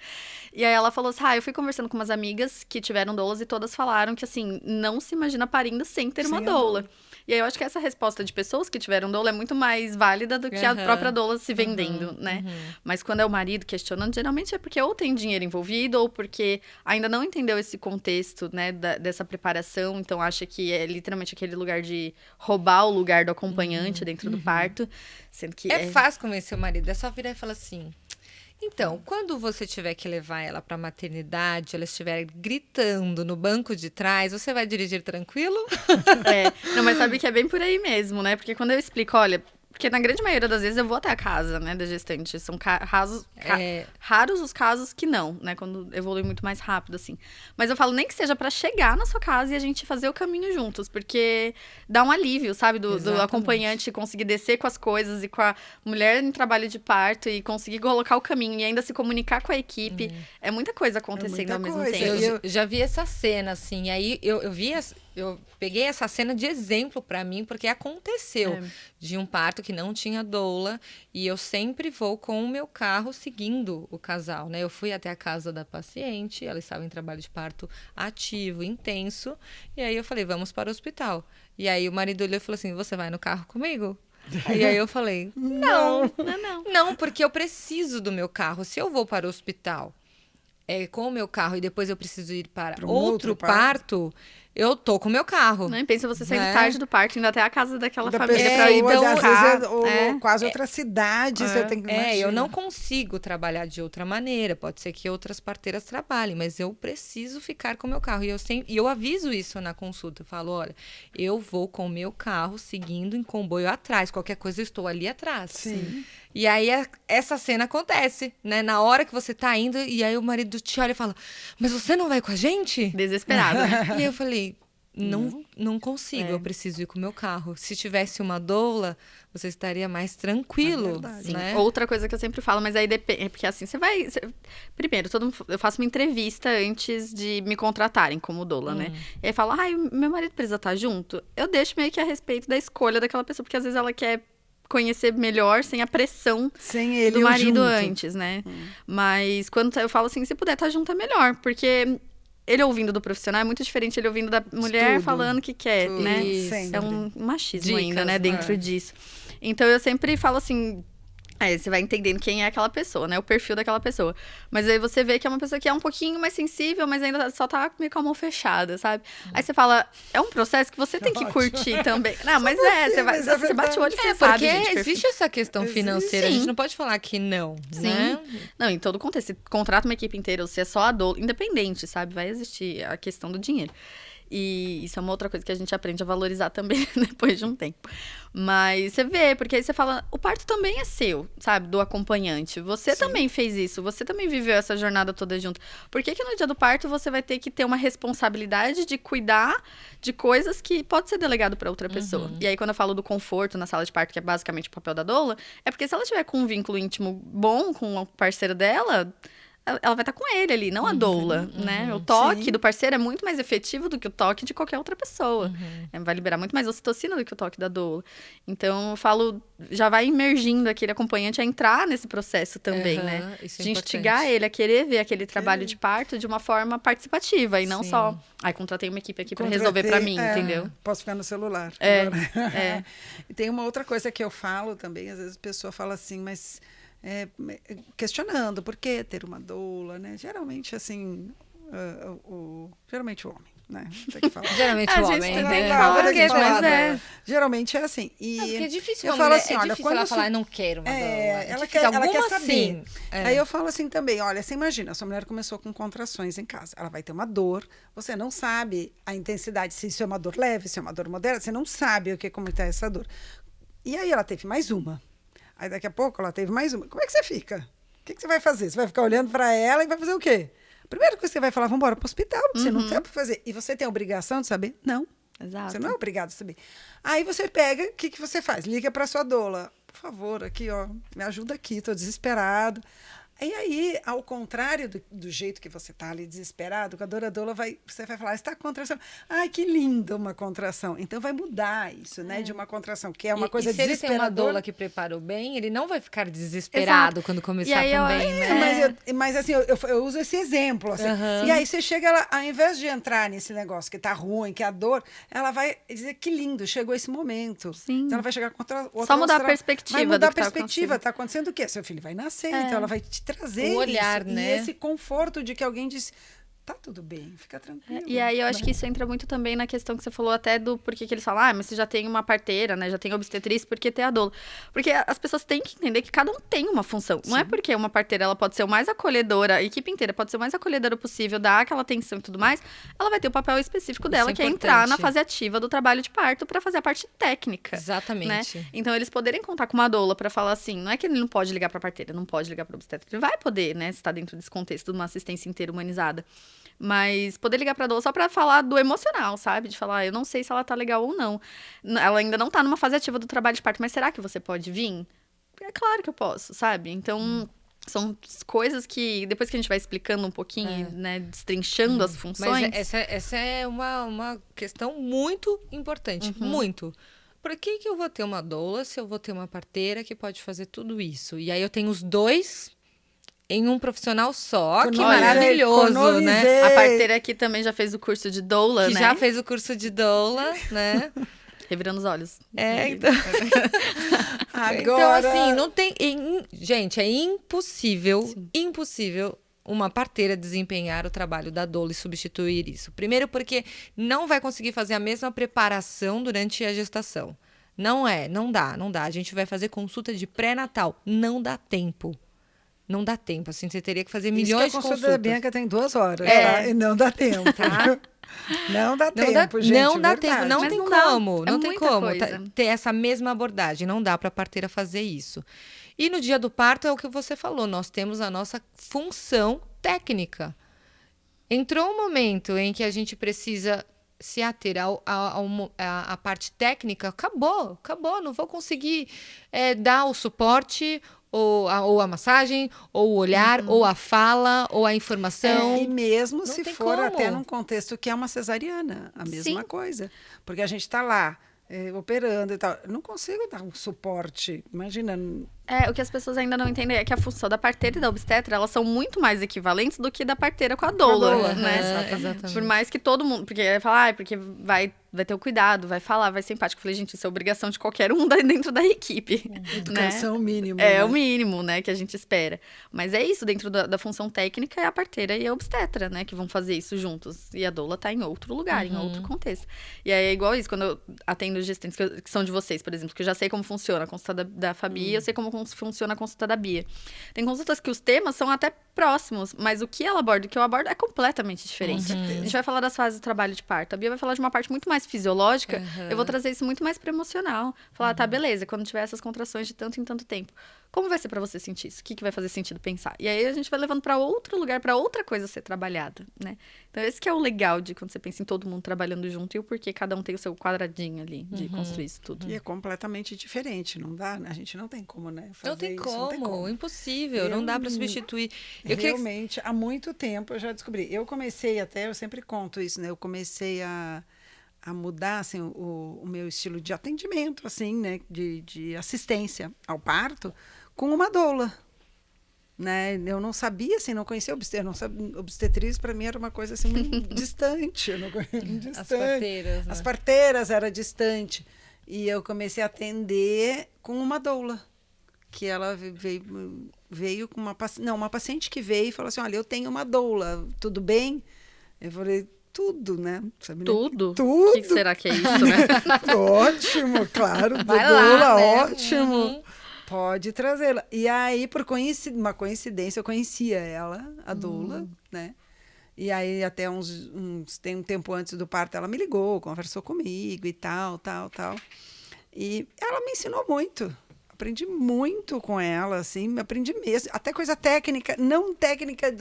C: E aí ela falou assim, eu fui conversando com umas amigas que tiveram doulas e todas falaram que, assim, não se imagina parindo sem ter uma doula. E aí eu acho que essa resposta de pessoas que tiveram doula é muito mais válida do que a própria doula se vendendo, né? Mas quando é o marido questionando, geralmente é porque ou tem dinheiro envolvido ou porque ainda não entendeu esse contexto, né, dessa preparação. Então acha que é literalmente aquele lugar de roubar o lugar do acompanhante dentro do parto. Sendo que
A: é fácil convencer o marido, é só virar e falar assim... Então, quando você tiver que levar ela para a maternidade, ela estiver gritando no banco de trás, você vai dirigir tranquilo?
C: Não, mas sabe que é bem por aí mesmo, né? Porque quando eu explico, olha... Porque na grande maioria das vezes eu vou até a casa, né, da gestante. São raros os casos que não, né, quando evolui muito mais rápido, assim. Mas eu falo nem que seja pra chegar na sua casa e a gente fazer o caminho juntos, porque dá um alívio, sabe, do acompanhante conseguir descer com as coisas e com a mulher em trabalho de parto e conseguir colocar o caminho e ainda se comunicar com a equipe. É muita coisa acontecendo ao mesmo tempo.
A: Eu já vi essa cena, assim, aí eu peguei essa cena de exemplo pra mim, porque aconteceu de um parto que não tinha doula, e eu sempre vou com o meu carro seguindo o casal, né? Eu fui até a casa da paciente, ela estava em trabalho de parto ativo, intenso, e aí eu falei, vamos para o hospital. E aí o marido olhou e falou assim, você vai no carro comigo? E aí eu falei, não, porque eu preciso do meu carro. Se eu vou para o hospital com o meu carro e depois eu preciso ir para outro parto, eu tô com o meu carro.
C: Não, pensa você saindo tarde do parto, indo até a casa daquela família pra ir
B: então, às vezes, quase outra cidade, você tem que imaginar.
A: Eu não consigo trabalhar de outra maneira. Pode ser que outras parteiras trabalhem, mas eu preciso ficar com o meu carro. E eu aviso isso na consulta. Eu falo, olha, eu vou com o meu carro seguindo em comboio atrás. Qualquer coisa, eu estou ali atrás.
B: Sim.
A: E aí, essa cena acontece, né? Na hora que você tá indo, e aí o marido te olha e fala, mas você não vai com a gente?
C: Desesperado, né?
A: E aí eu falei, não consigo, eu preciso ir com o meu carro. Se tivesse uma doula, você estaria mais tranquilo, né?
C: Outra coisa que eu sempre falo, mas aí depende, porque assim, primeiro, eu faço uma entrevista antes de me contratarem como doula, né? E aí falo, meu marido precisa estar junto? Eu deixo meio que a respeito da escolha daquela pessoa, porque às vezes ela quer conhecer melhor, sem a pressão do marido antes, né? Mas quando eu falo assim, se puder estar junto é melhor, porque ele ouvindo do profissional é muito diferente ele ouvindo da mulher falando que quer, né?
B: Sempre.
C: É um machismo ainda, né, dentro disso. Então eu sempre falo assim, você vai entendendo quem é aquela pessoa, né? O perfil daquela pessoa. Mas aí você vê que é uma pessoa que é um pouquinho mais sensível, mas ainda só tá meio com a mão fechada, sabe? Aí você fala, é um processo que você tem que curtir também. Não, mas você bate o olho e você sabe,
A: porque existe essa questão financeira.
C: Sim.
A: A gente não pode falar que não, né?
C: Não, em todo contexto. Se contrata uma equipe inteira ou se é só a doula, independente, sabe? Vai existir a questão do dinheiro. E isso é uma outra coisa que a gente aprende a valorizar também depois de um tempo. Mas você vê, porque aí você fala, o parto também é seu, sabe? Do acompanhante. Você também fez isso, você também viveu essa jornada toda junto. Por que no dia do parto você vai ter que ter uma responsabilidade de cuidar de coisas que pode ser delegado para outra pessoa? E aí quando eu falo do conforto na sala de parto, que é basicamente o papel da doula, é porque se ela tiver com um vínculo íntimo bom com o parceiro dela, ela vai estar com ele ali, não a doula, né? O toque
B: sim.
C: do parceiro é muito mais efetivo do que o toque de qualquer outra pessoa. Vai liberar muito mais ocitocina do que o toque da doula. Então, eu falo, já vai imergindo aquele acompanhante a entrar nesse processo também, né?
A: Isso é
C: De
A: importante.
C: instigar ele a querer ver aquele trabalho de parto de uma forma participativa e não
A: Sim.
C: só, contratei uma equipe aqui para resolver para mim, entendeu?
B: Posso ficar no celular.
C: É.
B: E tem uma outra coisa que eu falo também, às vezes a pessoa fala assim, mas questionando por que ter uma doula, né? Geralmente, assim, geralmente o homem, né? Tem que falar.
A: Geralmente
C: A
A: o
C: gente
A: homem,
C: tem
A: né?
C: que falar,
B: Tem que
C: gente,
B: falar,
C: mas
B: né? Geralmente é assim. E
A: Porque é difícil,
B: eu
A: uma
B: falo
A: mulher,
B: assim,
A: é
B: olha,
A: difícil
B: quando
A: ela falar, eu não quero uma doula.
B: ela
A: Difícil,
B: quer
A: alguma
B: saber.
A: sim.
B: Aí eu falo assim também, olha, você imagina, sua mulher começou com contrações em casa, ela vai ter uma dor, você não sabe a intensidade, se isso é uma dor leve, se é uma dor moderada, você não sabe como está essa dor. E aí ela teve mais uma. Aí daqui a pouco ela teve mais uma. Como é que você fica? O que você vai fazer? Você vai ficar olhando para ela e vai fazer o quê? A primeira coisa que você vai falar, vamos embora para o hospital, você não sabe o que fazer. E você tem a obrigação de saber? Não.
C: Exato.
B: Você não é obrigado a saber. Aí você pega, o que você faz? Liga para sua doula. Por favor, aqui, ó, me ajuda aqui, estou desesperado. E aí, ao contrário do jeito que você está ali desesperado, com a doula você vai falar, está contração. Ai, que linda uma contração. Então vai mudar isso, né? De uma contração, que é uma coisa
A: e se ele tem uma
B: desesperadora.
A: doula que preparou bem, ele não vai ficar desesperado quando começar
C: aí
A: também, né?
B: Mas assim, eu uso esse exemplo. Assim. E aí você chega, ela, ao invés de entrar nesse negócio que tá ruim, que é a dor, ela vai dizer que lindo, chegou esse momento.
C: Sim.
B: Então ela vai chegar com outra
C: Só mudar a perspectiva.
B: Vai mudar a
C: do que tá
B: perspectiva.
C: acontecendo.
B: Tá acontecendo o quê? Seu filho vai nascer, então ela vai te trazer
A: O olhar,
B: isso,
A: né?
B: E esse conforto de que alguém diz, tá tudo bem, fica tranquilo.
C: E aí eu acho que isso entra muito também na questão que você falou até do porquê que eles falam, mas você já tem uma parteira, né? Já tem obstetriz, por que ter a doula? Porque as pessoas têm que entender que cada um tem uma função. Não é porque uma parteira ela pode ser o mais acolhedora, a equipe inteira pode ser o mais acolhedora possível, dar aquela atenção e tudo mais, ela vai ter o papel específico dela,
A: é
C: que é entrar na
A: importante.
C: fase ativa do trabalho de parto para fazer a parte técnica.
A: Exatamente.
C: Né? Então, eles poderem contar com uma doula para falar assim, não é que ele não pode ligar para a parteira, não pode ligar para o obstetra, ele vai poder, né, se está dentro desse contexto de uma assistência inteira humanizada. Mas poder ligar pra doula só pra falar do emocional, sabe? De falar, eu não sei se ela tá legal ou não. Ela ainda não tá numa fase ativa do trabalho de parto, mas será que você pode vir? É claro que eu posso, sabe? Então, são coisas que, depois que a gente vai explicando um pouquinho, né, destrinchando as funções...
A: Mas essa é uma questão muito importante, muito. Por que eu vou ter uma doula se eu vou ter uma parteira que pode fazer tudo isso? E aí eu tenho os dois em um profissional só, que maravilhoso, né?
C: A parteira aqui também já fez o curso de doula,
A: Que
C: né?
A: já fez o curso de doula, né?
C: Revirando os olhos.
A: Então...
B: Agora...
A: Então, assim, não tem... Gente, é impossível uma parteira desempenhar o trabalho da doula e substituir isso. Primeiro porque não vai conseguir fazer a mesma preparação durante a gestação. Não dá. A gente vai fazer consulta de pré-natal. Não dá tempo. Não dá tempo, assim, você teria que fazer milhões de
B: consultas. A consulta
A: consultas.
B: da Bianca tem 2 horas, tá? E não dá tempo. Não dá tempo, gente.
A: Não dá
B: verdade.
A: tempo, não
C: Mas
A: tem
C: não dá.
A: como.
C: É
A: Não tem
C: muita
A: como
C: coisa.
A: ter essa mesma abordagem. Não dá para a parteira fazer isso. E no dia do parto é o que você falou, nós temos a nossa função técnica. Entrou um momento em que a gente precisa se ater à parte técnica, acabou. Não vou conseguir dar o suporte, ou a massagem, ou o olhar, ou a fala, ou a informação.
B: E mesmo
A: Não
B: se
A: tem
B: for
A: como.
B: até num contexto que é uma cesariana, a mesma
C: Sim.
B: coisa. Porque a gente está lá operando e tal. Eu não consigo dar um suporte. Imagina.
C: O que as pessoas ainda não entendem é que a função da parteira e da obstetra, elas são muito mais equivalentes do que da parteira com a doula, né?
A: Exatamente.
C: Por mais que todo mundo... Porque vai falar, porque vai ter o cuidado, vai falar, vai ser empático. Eu falei, gente, isso é obrigação de qualquer um dentro da equipe.
B: Educação mínima.
C: É
B: né?
C: o mínimo, né, que a gente espera. Mas é isso, dentro da função técnica, é a parteira e a obstetra, né, que vão fazer isso juntos. E a doula tá em outro lugar, em outro contexto. E aí é igual isso, quando eu atendo gestantes que são de vocês, por exemplo, que eu já sei como funciona a consulta da Fabi, eu sei como funciona a consulta da Bia. Tem consultas que os temas são até próximos, mas o que ela aborda e o que eu abordo é completamente diferente. A gente vai falar das fases do trabalho de parto. A Bia vai falar de uma parte muito mais mais fisiológica, eu vou trazer isso muito mais para emocional. Falar, tá, beleza, quando tiver essas contrações de tanto em tanto tempo, como vai ser para você sentir isso? O que vai fazer sentido pensar? E aí a gente vai levando para outro lugar, para outra coisa ser trabalhada, né? Então esse que é o legal de quando você pensa em todo mundo trabalhando junto e o porquê cada um tem o seu quadradinho ali de construir isso tudo.
B: E é completamente diferente, não dá? A gente não tem como, né?
A: Não tem
B: isso,
A: como,
B: não tem como.
A: Impossível, não dá para substituir.
B: Realmente, há muito tempo eu já descobri. Eu comecei até, eu sempre conto isso, né? Eu comecei a mudar assim, o meu estilo de atendimento, assim, né? De assistência ao parto com uma doula. Né? Eu não sabia, assim, não conhecia obstetriz, para mim era uma coisa assim muito distante, distante.
A: As parteiras, né?
B: As parteiras era distante. E eu comecei a atender com uma doula, que ela veio com uma paciente que veio e falou assim, olha, eu tenho uma doula, tudo bem? Eu falei, tudo, né? Sabe,
C: tudo?
B: Tudo.
C: O que será que é isso, né?
B: Ótimo, claro,
A: Vai
B: doula,
A: lá, né?
B: ótimo. Pode trazê-la. E aí, por uma coincidência, eu conhecia ela, a doula, né? E aí, até um tempo antes do parto, ela me ligou, conversou comigo e tal. E ela me ensinou muito. Aprendi muito com ela, assim, aprendi mesmo. Até coisa técnica, não técnica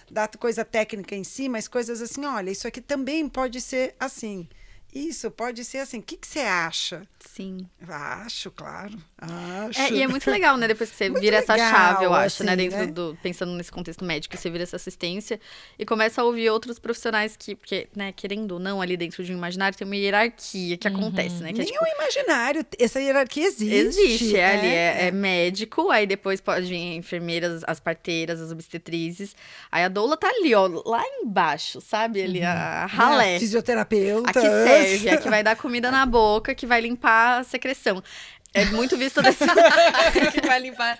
B: da coisa técnica em si, mas coisas assim, olha, isso aqui também pode ser assim. Isso pode ser assim. O que você acha?
C: Sim.
B: Acho, claro. Acho.
C: E é muito legal, né? Depois que você vira essa
B: legal,
C: chave, eu acho,
B: assim,
C: né? Dentro
B: né?
C: pensando nesse contexto médico, você vira essa assistência e começa a ouvir outros profissionais porque, né, querendo ou não, ali dentro de um imaginário tem uma hierarquia que acontece, né? Que
B: Nem o imaginário, essa hierarquia existe.
C: Existe, é médico, aí depois pode vir enfermeiras, as parteiras, as obstetrizes. Aí a doula tá ali, ó, lá embaixo, sabe? Ali, a ralé.
B: Fisioterapeuta.
C: A que serve, a que vai dar comida na boca, que vai limpar a secreção. É muito visto desse...
A: que vai limpar.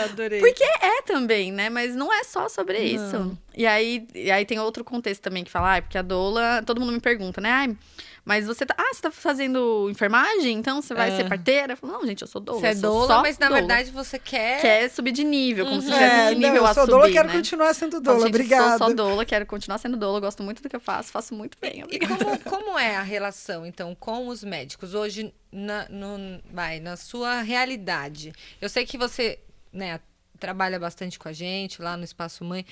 A: Adorei.
C: Porque é também, né? Mas não é só sobre isso. E aí tem outro contexto também que fala, porque a doula... Todo mundo me pergunta, né? Mas você tá fazendo enfermagem? Então você vai ser parteira? Eu falo, não, gente, eu sou doula.
A: Você é doula, mas na verdade você quer
C: subir de nível, como se tivesse esse nível a subir,
B: eu sou doula,
C: né?
B: quero continuar sendo doula,
C: Gente,
B: obrigada.
C: Sou só doula, quero continuar sendo doula, gosto muito do que eu faço muito bem.
A: E como é a relação, então, com os médicos hoje na sua realidade? Eu sei que você, né, trabalha bastante com a gente lá no Espaço Mãe,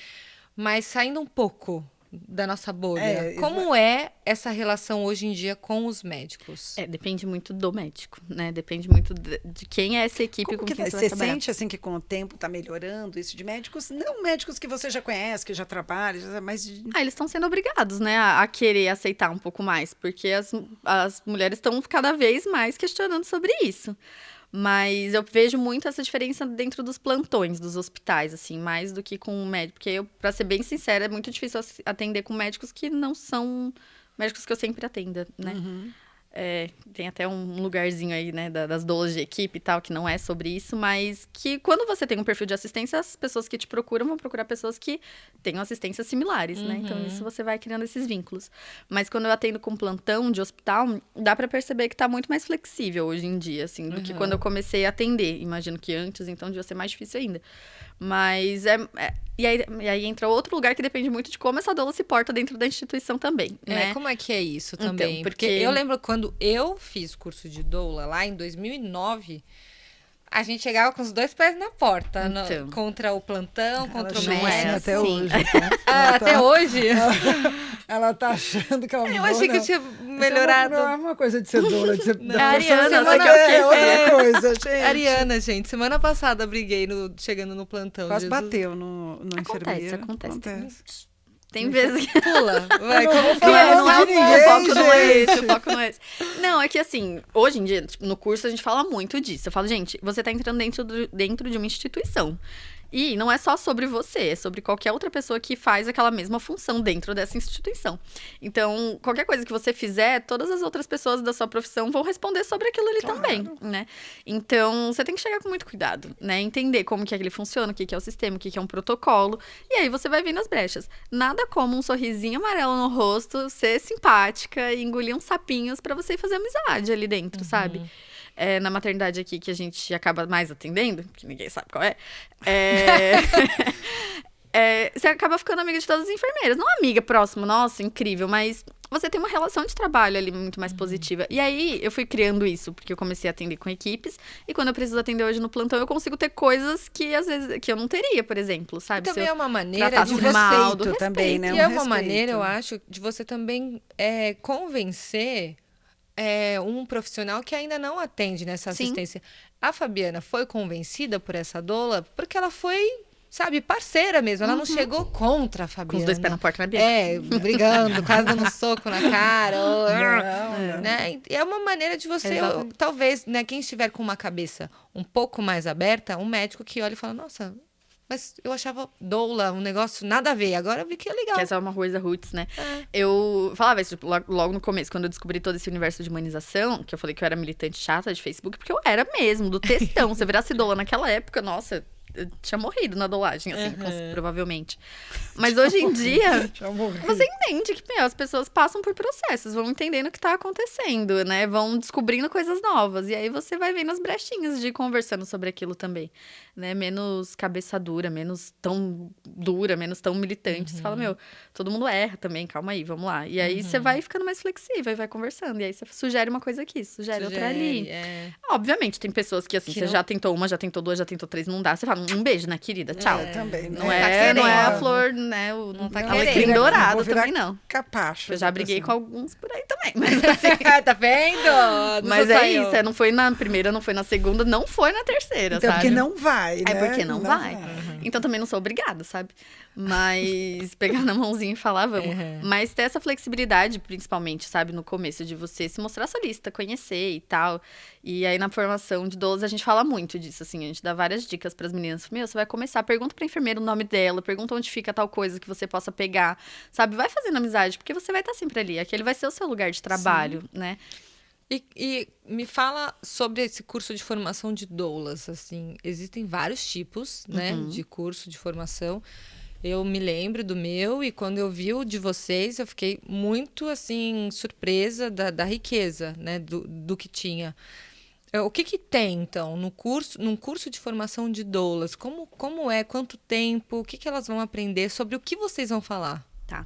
A: mas saindo um pouco da nossa bolha, como é essa relação hoje em dia com os médicos?
C: Depende muito do médico, né? Depende muito de quem é essa equipe com quem você vai trabalhar.
B: Você sente, assim, que com o tempo tá melhorando isso de médicos? Não médicos que você já conhece, que já trabalha, mas...
C: Eles estão sendo obrigados, né, a querer aceitar um pouco mais, porque as mulheres estão cada vez mais questionando sobre isso. Mas eu vejo muito essa diferença dentro dos plantões dos hospitais, assim, mais do que com o médico. Porque pra ser bem sincera, é muito difícil atender com médicos que não são médicos que eu sempre atenda, né? Tem até um lugarzinho aí, né, das doulas de equipe e tal, que não é sobre isso, mas que quando você tem um perfil de assistência, as pessoas que te procuram vão procurar pessoas que tenham assistências similares, né? Então, isso você vai criando esses vínculos. Mas quando eu atendo com plantão de hospital, dá pra perceber que tá muito mais flexível hoje em dia, assim, do que quando eu comecei a atender. Imagino que antes, então, devia ser mais difícil ainda. Mas e aí entra outro lugar que depende muito de como essa doula se porta dentro da instituição também, né?
A: Como é que é isso também?
C: Então,
A: porque eu lembro quando eu fiz curso de doula lá em 2009, a gente chegava com os dois pés na porta, contra o plantão, contra o médico.
B: Até hoje.
A: Até hoje?
B: Ela tá achando que ela mudou.
A: Eu achei que eu tinha melhorado.
B: Não é uma coisa de ser doula, de ser
C: a Ariana,
B: outra coisa, gente.
A: Ariana, gente, semana passada briguei chegando no plantão.
B: Quase bateu no enfermeiro.
C: Acontece. Tem vezes que...
A: Pula. Vai,
B: não
A: como
B: vou falar
A: não é
B: de ninguém,
C: o foco não é
B: gente.
C: esse, o foco não é esse. Não, é que assim, hoje em dia, no curso, a gente fala muito disso. Eu falo, gente, você tá entrando dentro de uma instituição. E não é só sobre você, é sobre qualquer outra pessoa que faz aquela mesma função dentro dessa instituição. Então, qualquer coisa que você fizer, todas as outras pessoas da sua profissão vão responder sobre aquilo ali também, né? Então, você tem que chegar com muito cuidado, né? Entender como que aquele funciona, o que é o sistema, o que é um protocolo. E aí, você vai vendo as brechas. Nada como um sorrisinho amarelo no rosto, ser simpática e engolir uns sapinhos pra você ir fazer amizade ali dentro, sabe? Na maternidade aqui, que a gente acaba mais atendendo, que ninguém sabe qual você acaba ficando amiga de todas as enfermeiras. Não amiga próxima, nossa, incrível, mas você tem uma relação de trabalho ali muito mais positiva. E aí, eu fui criando isso, porque eu comecei a atender com equipes. E quando eu preciso atender hoje no plantão, eu consigo ter coisas que, às vezes, que eu não teria, por exemplo, sabe?
A: Também é uma maneira
C: tratasse
A: de
C: mal, do
B: respeito também, né?
A: E
B: Um
A: é uma
B: respeito.
A: maneira, eu acho, de você também convencer um profissional que ainda não atende nessa
C: Sim.
A: assistência. A Fabiana foi convencida por essa doula porque ela foi, sabe, parceira mesmo. Ela não chegou contra a
C: Com
A: Fabiana.
C: os dois pés na porta, né, Bia?
A: Brigando, quase dando um soco na cara.
B: Não.
A: Né? E é uma maneira de você,
C: Exatamente.
A: talvez, né, quem estiver com uma cabeça um pouco mais aberta, um médico que olha e fala, nossa, mas eu achava doula um negócio nada a ver, agora eu vi que é legal.
C: Que essa é uma coisa roots, né?
A: É.
C: Eu falava isso tipo, logo no começo, quando eu descobri todo esse universo de humanização, que eu falei que eu era militante chata de Facebook, porque eu era mesmo, do textão. Se eu virasse doula naquela época, nossa, eu tinha morrido na doulagem, assim, provavelmente. Mas hoje em dia,
B: Já morri.
C: você entende que, as pessoas passam por processos, vão entendendo o que tá acontecendo, né? Vão descobrindo coisas novas. E aí você vai vendo as brechinhas de ir conversando sobre aquilo também, né? Menos cabeça dura, menos tão dura, menos tão militante. Você fala, todo mundo erra também, calma aí, vamos lá. E aí você vai ficando mais flexível e vai conversando. E aí você sugere uma coisa aqui, sugere outra ali. Obviamente, tem pessoas que, assim,
A: Que
C: você
A: não-
C: já tentou uma, já tentou duas, já tentou três, não dá. Você fala, um beijo, né, querida? Tchau.
B: Também, né?
C: Não
A: Tá
C: é, não é a
A: querendo.
C: flor, né? O
A: Não tá
C: alecrim
A: querendo.
C: dourado
B: Vou virar
C: também, não.
B: Capacho.
C: Eu já briguei com alguns por aí também. Mas,
A: Tá vendo?
C: mas é isso, não foi na primeira, não foi na segunda, não foi na terceira,
B: Então,
C: sabe?
B: porque não vai, né?
C: É porque não vai. Então também não sou obrigada, sabe? Mas pegar na mãozinha e falar, vamos. Mas ter essa flexibilidade, principalmente, sabe? No começo, de você se mostrar solista, conhecer e tal. E aí, na formação de 12, a gente fala muito disso, assim. A gente dá várias dicas pras meninas. Meu, você vai começar, pergunta pra enfermeira o nome dela, pergunta onde fica tal coisa que você possa pegar, sabe? Vai fazendo amizade, porque você vai estar sempre ali. Aquele vai ser o seu lugar de trabalho, né?
A: E me fala sobre esse curso de formação de doulas, assim, existem vários tipos, né, de curso de formação. Eu me lembro do meu e quando eu vi o de vocês, eu fiquei muito, assim, surpresa da riqueza, né, do que tinha. O que tem, então, num curso de formação de doulas? Como é? Quanto tempo? O que elas vão aprender? Sobre o que vocês vão falar?
C: Tá.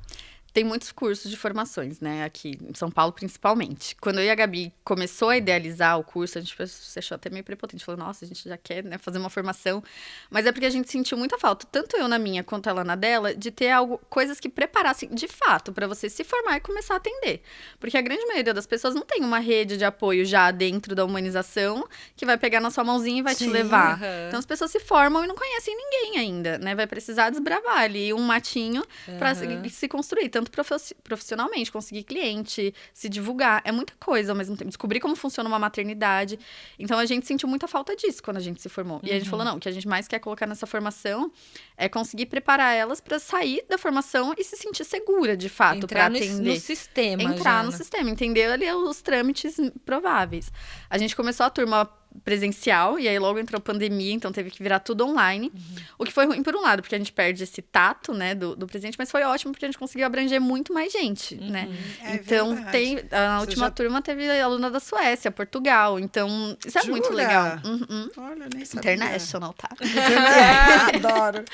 C: Tem muitos cursos de formações, né, aqui em São Paulo, principalmente. Quando eu e a Gabi começou a idealizar o curso, a gente se achou até meio prepotente. Falou, nossa, a gente já quer, né, fazer uma formação. Mas é porque a gente sentiu muita falta, tanto eu na minha quanto ela na dela, de ter coisas que preparassem de fato para você se formar e começar a atender. Porque a grande maioria das pessoas não tem uma rede de apoio já dentro da humanização que vai pegar na sua mãozinha e vai te levar. Então as pessoas se formam e não conhecem ninguém ainda, né? Vai precisar desbravar ali um matinho para se construir, tanto profissionalmente, conseguir cliente, se divulgar. É muita coisa ao mesmo tempo. Descobrir como funciona uma maternidade. Então, a gente sentiu muita falta disso quando a gente se formou. E a gente falou, não, o que a gente mais quer colocar nessa formação é conseguir preparar elas para sair da formação e se sentir segura, de fato, para atender.
A: No sistema,
C: Entrar no sistema, entender ali os trâmites prováveis. A gente começou a turma presencial, e aí logo entrou a pandemia, então teve que virar tudo online. O que foi ruim por um lado, porque a gente perde esse tato, né, do presente, mas foi ótimo porque a gente conseguiu abranger muito mais gente, né? Então, a última turma teve aluna da Suécia, Portugal, então isso é muito legal.
B: Olha, nem sabia.
C: International, tá?
B: Adoro.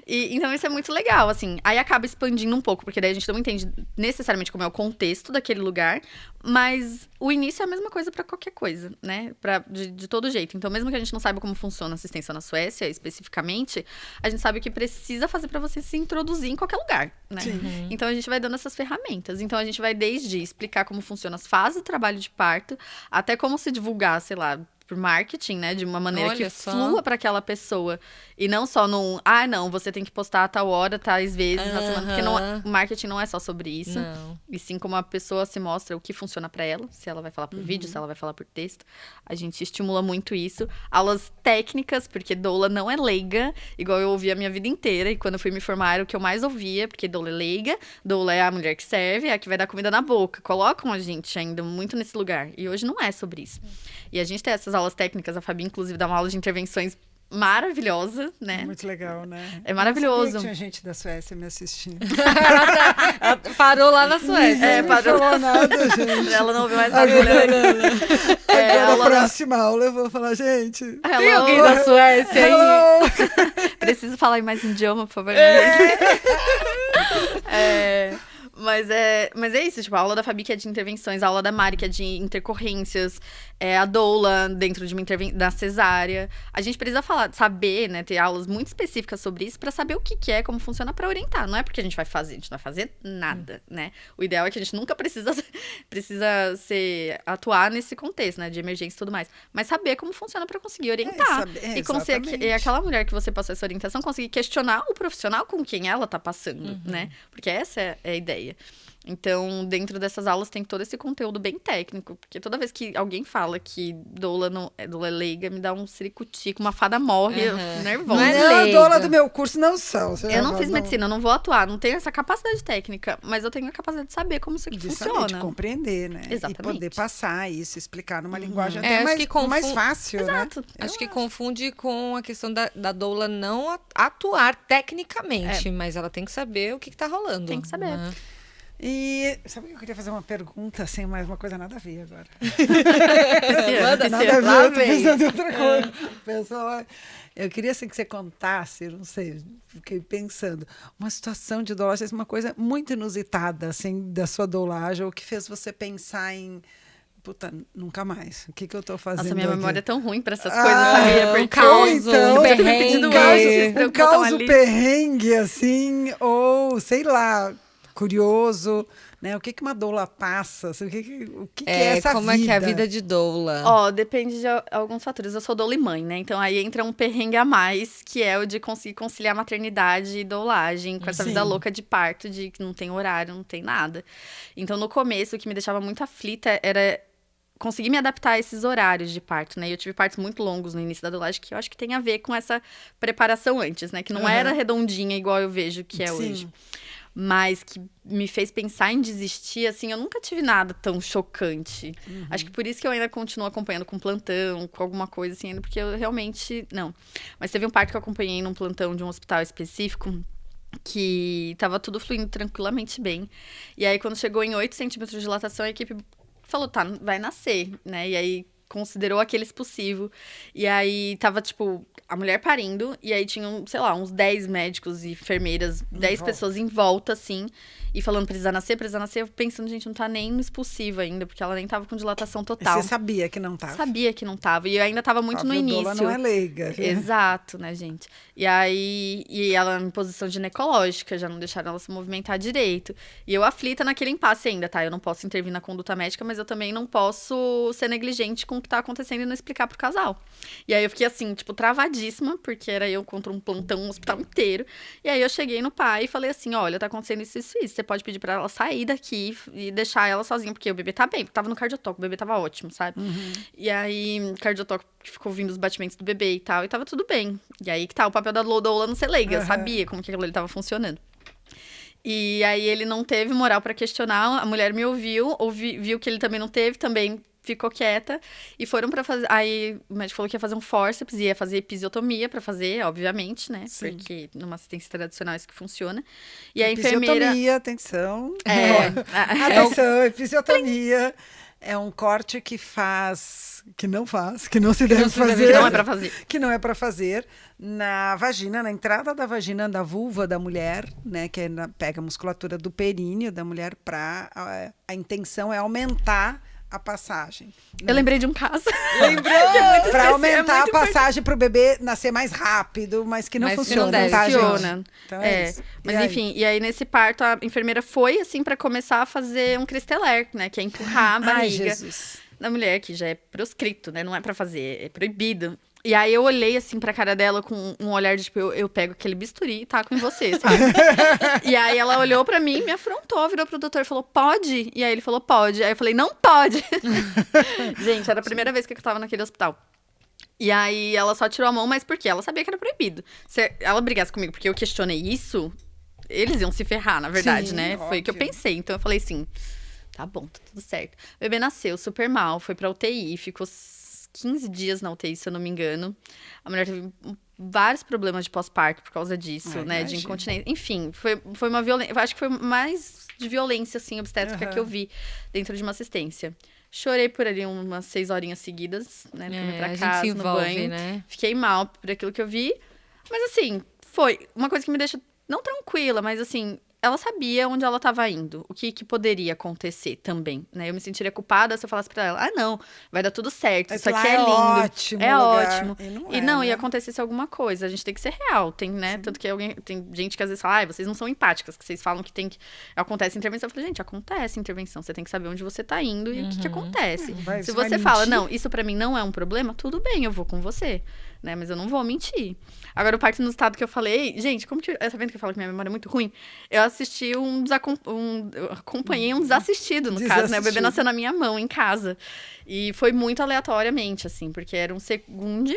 C: Então, isso é muito legal, assim. Aí acaba expandindo um pouco, porque daí a gente não entende necessariamente como é o contexto daquele lugar, mas o início é a mesma coisa para qualquer coisa, né? De todo jeito. Então, mesmo que a gente não saiba como funciona a assistência na Suécia, especificamente, a gente sabe o que precisa fazer para você se introduzir em qualquer lugar, né? Então, a gente vai dando essas ferramentas. Então, a gente vai desde explicar como funciona as fases do trabalho de parto, até como se divulgar, sei lá, por marketing, né? De uma maneira
A: Olha
C: que
A: só.
C: flua para aquela pessoa. E não só num, não, você tem que postar a tal hora, tais vezes na semana. Porque o marketing não é só sobre isso.
A: Não.
C: E sim como a pessoa se mostra o que funciona para ela. Se ela vai falar por vídeo, se ela vai falar por texto. A gente estimula muito isso. Aulas técnicas, porque doula não é leiga, igual eu ouvi a minha vida inteira. E quando eu fui me formar, era o que eu mais ouvia, porque doula é leiga, doula é a mulher que serve, é a que vai dar comida na boca. Colocam a gente ainda muito nesse lugar. E hoje não é sobre isso. E a gente tem essas aulas técnicas, a Fabi, inclusive, dá uma aula de intervenções maravilhosa, né?
B: Muito legal, né?
C: É maravilhoso.
B: Eu sabia que tinha gente da Suécia me assistindo.
A: Ela parou lá na Suécia.
B: Ninguém me falou nada, gente.
C: Ela não ouviu mais nada.
B: Agora, na próxima aula, eu vou falar, gente...
A: Tem alguém da Suécia aí?
B: Hello!
C: Preciso falar em mais idioma, por favor. Mas é isso, tipo, a aula da Fabi que é de intervenções, a aula da Mari que é de intercorrências, a doula dentro de uma da cesárea. A gente precisa saber, né, ter aulas muito específicas sobre isso pra saber o que é, como funciona pra orientar. Não é porque a gente vai fazer, a gente não vai fazer nada, né? O ideal é que a gente nunca precisa atuar nesse contexto, né, de emergência e tudo mais. Mas saber como funciona pra conseguir orientar. E aquela mulher que você passou essa orientação conseguir questionar o profissional com quem ela tá passando, né? Porque essa é a ideia. Então, dentro dessas aulas tem todo esse conteúdo bem técnico, porque toda vez que alguém fala que doula é leiga, me dá um ciricutico, uma fada morre, eu fico nervosa.
B: Não, a doula do meu curso não são.
C: Eu não fiz medicina, eu não vou atuar, não tenho essa capacidade técnica, mas eu tenho a capacidade de saber como isso aqui funciona.
B: Saber, de compreender, né?
C: Exatamente.
B: E poder passar isso, explicar numa linguagem até mais fácil,
C: Exato.
B: né?
A: Acho que confunde com a questão da doula não atuar tecnicamente, mas ela tem que saber o que tá rolando.
C: Tem que saber.
A: Né?
B: E sabe que eu queria fazer uma pergunta, assim, mais uma coisa nada a ver agora.
C: Nada
B: a ver, eu tô pensando em outra coisa. Pessoal, eu queria assim, que você contasse, não sei, fiquei pensando, uma situação de doulagem, uma coisa muito inusitada, assim, da sua doulagem, ou que fez você pensar em puta, nunca mais. O que eu tô fazendo?
C: Nossa, minha
B: aqui?
C: memória é tão ruim pra essas coisas, sabia?
A: Um caos,
B: então,
A: perrengue.
B: um caos perrengue, assim, ou sei lá, curioso, né? O que uma doula passa? Assim, o que é essa
A: como
B: vida?
A: é que é a vida de doula?
C: Depende de alguns fatores. Eu sou doula e mãe, né? Então aí entra um perrengue a mais, que é o de conseguir conciliar maternidade e doulagem com essa vida louca de parto, de que não tem horário, não tem nada. Então no começo, o que me deixava muito aflita era conseguir me adaptar a esses horários de parto, né? Eu tive partos muito longos no início da doulagem, que eu acho que tem a ver com essa preparação antes, né? Que não era redondinha igual eu vejo que é hoje. Mas que me fez pensar em desistir, assim, eu nunca tive nada tão chocante. Acho que por isso que eu ainda continuo acompanhando com plantão, com alguma coisa assim, ainda porque eu realmente, não. Mas teve um parto que eu acompanhei num plantão de um hospital específico, que tava tudo fluindo tranquilamente bem. E aí, quando chegou em 8 centímetros de dilatação, a equipe falou, tá, vai nascer, né? E aí, considerou aquele expulsivo. E aí, tava, tipo, a mulher parindo, e aí tinham, sei lá, uns 10 médicos e enfermeiras, 10 pessoas em volta, assim, e falando, precisa nascer, eu pensando, gente, não tá nem no expulsivo ainda, porque ela nem tava com dilatação total.
B: E você sabia que não tava?
C: Sabia que não tava, e eu ainda tava muito no início.
B: A não é leiga.
C: Exato, né, gente? E aí, ela em posição ginecológica, já não deixaram ela se movimentar direito. E eu aflita naquele impasse ainda, tá? Eu não posso intervir na conduta médica, mas eu também não posso ser negligente com o que tá acontecendo e não explicar pro casal. E aí eu fiquei assim, tipo, travadíssima, porque era eu contra um plantão, um hospital inteiro. E aí eu cheguei no pai e falei assim, olha, tá acontecendo isso. Você pode pedir pra ela sair daqui e deixar ela sozinha, porque o bebê tá bem. Tava no cardiotoque, o bebê tava ótimo, sabe? E aí, cardiotoque ficou ouvindo os batimentos do bebê e tal, e tava tudo bem. E aí que tá o papel da doula não ser leiga, eu sabia como que aquilo ali tava funcionando. E aí ele não teve moral pra questionar, a mulher me ouviu, viu que ele também não teve, também ficou quieta, e foram pra fazer, aí o médico falou que ia fazer um forceps, ia fazer episiotomia pra fazer, obviamente, né, porque numa assistência tradicional é isso que funciona, e a enfermeira...
B: Episiotomia, atenção, atenção, episiotomia é um corte que não se deve fazer.
C: Que não é pra fazer.
B: Que não é pra fazer na vagina, na entrada da vagina, da vulva da mulher, né? Que pega a musculatura do períneo da mulher a intenção é aumentar a passagem.
C: Eu lembrei de um caso.
A: Lembrou?
B: Para aumentar a passagem para o bebê nascer mais rápido, mas que não funciona.
C: Não
B: tá,
C: funciona.
B: Gente? Então é isso.
C: Mas enfim, e aí nesse parto a enfermeira foi assim para começar a fazer um cristeler, né, que é empurrar a barriga da mulher, que já é proscrito, né, não é para fazer, é proibido. E aí eu olhei assim pra cara dela com um olhar de tipo, eu pego aquele bisturi e taco em você, sabe? E aí ela olhou pra mim, me afrontou, virou pro doutor e falou, pode? E aí ele falou, pode. Aí eu falei, não pode. Gente, era a primeira vez que eu tava naquele hospital. E aí ela só tirou a mão, mas por quê? Ela sabia que era proibido. Se ela brigasse comigo porque eu questionei isso, eles iam se ferrar, na verdade,
B: Sim,
C: né?
B: óbvio.
C: Foi o que eu pensei. Então eu falei assim, tá bom, tá tudo certo. O bebê nasceu super mal, foi pra UTI, ficou 15 dias na UTI, se eu não me engano. A mulher teve vários problemas de pós-parto por causa disso, né?
B: Imagina.
C: De incontinência. Enfim, foi uma violência. Acho que foi mais de violência, assim, obstétrica que eu vi dentro de uma assistência. Chorei por ali umas 6 horinhas seguidas, né? Pra ir pra casa, no banho.
A: Né?
C: Fiquei mal por aquilo que eu vi. Mas, assim, foi uma coisa que me deixa não tranquila, mas, assim, ela sabia onde ela estava indo, o que poderia acontecer também, né? Eu me sentiria culpada se eu falasse pra ela, não, vai dar tudo certo, isso aqui é lindo,
B: ótimo,
C: é
B: lugar.
C: ótimo.
B: E não,
C: ia
B: né?
C: acontecesse alguma coisa, a gente tem que ser real, tem, né? Tanto que tem gente que às vezes fala, vocês não são empáticas, que vocês falam que tem que acontece intervenção. Eu falei, gente, acontece intervenção, você tem que saber onde você tá indo e o que acontece.
B: Vai-
C: Se
B: vai
C: você fala,
B: mentir?
C: não, isso pra mim não é um problema, tudo bem, eu vou com você. Né, mas eu não vou mentir. Agora, o parto no estado que eu falei... Gente, como que... Tá vendo que eu falo que minha memória é muito ruim? Eu assisti eu acompanhei um desassistido, no caso, né? O bebê nasceu na minha mão, em casa. E foi muito aleatoriamente, assim. Porque era um segundo...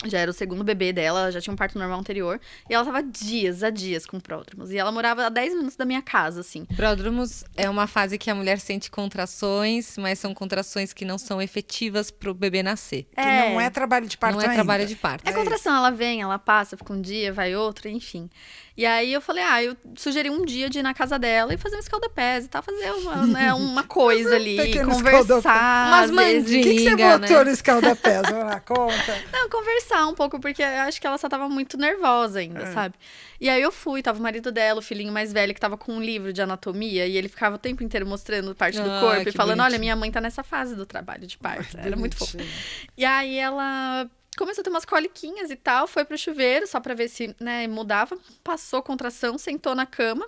C: Já era o segundo bebê dela, já tinha um parto normal anterior. E ela tava dias a dias com pródromos. E ela morava a 10 minutos da minha casa, assim.
A: Pródromos é uma fase que a mulher sente contrações, mas são contrações que não são efetivas pro bebê nascer.
B: Que não é trabalho de parto
A: Não é
B: ainda.
A: trabalho de parto.
C: É contração, ela vem, ela passa, fica um dia, vai outro, enfim. E aí eu falei, eu sugeri um dia de ir na casa dela e fazer um escalda-pés e tal, fazer uma coisa ali,
B: Pequeno
C: conversar.
A: Umas
C: às vezes.
B: O que você
A: Ginga,
B: botou
A: né?
B: no escalda-pés? Vamos lá, conta.
C: Não, conversar um pouco, porque eu acho que ela só tava muito nervosa ainda, sabe? E aí eu fui, tava o marido dela, o filhinho mais velho, que tava com um livro de anatomia, e ele ficava o tempo inteiro mostrando parte do corpo e
A: que
C: falando, olha,
A: bonitinho.
C: minha mãe tá nessa fase do trabalho de parto. Era muito fofo.
B: Bonitinho.
C: E aí ela começou a ter umas coliquinhas e tal, foi pro chuveiro só pra ver se, né, mudava, passou contração, sentou na cama,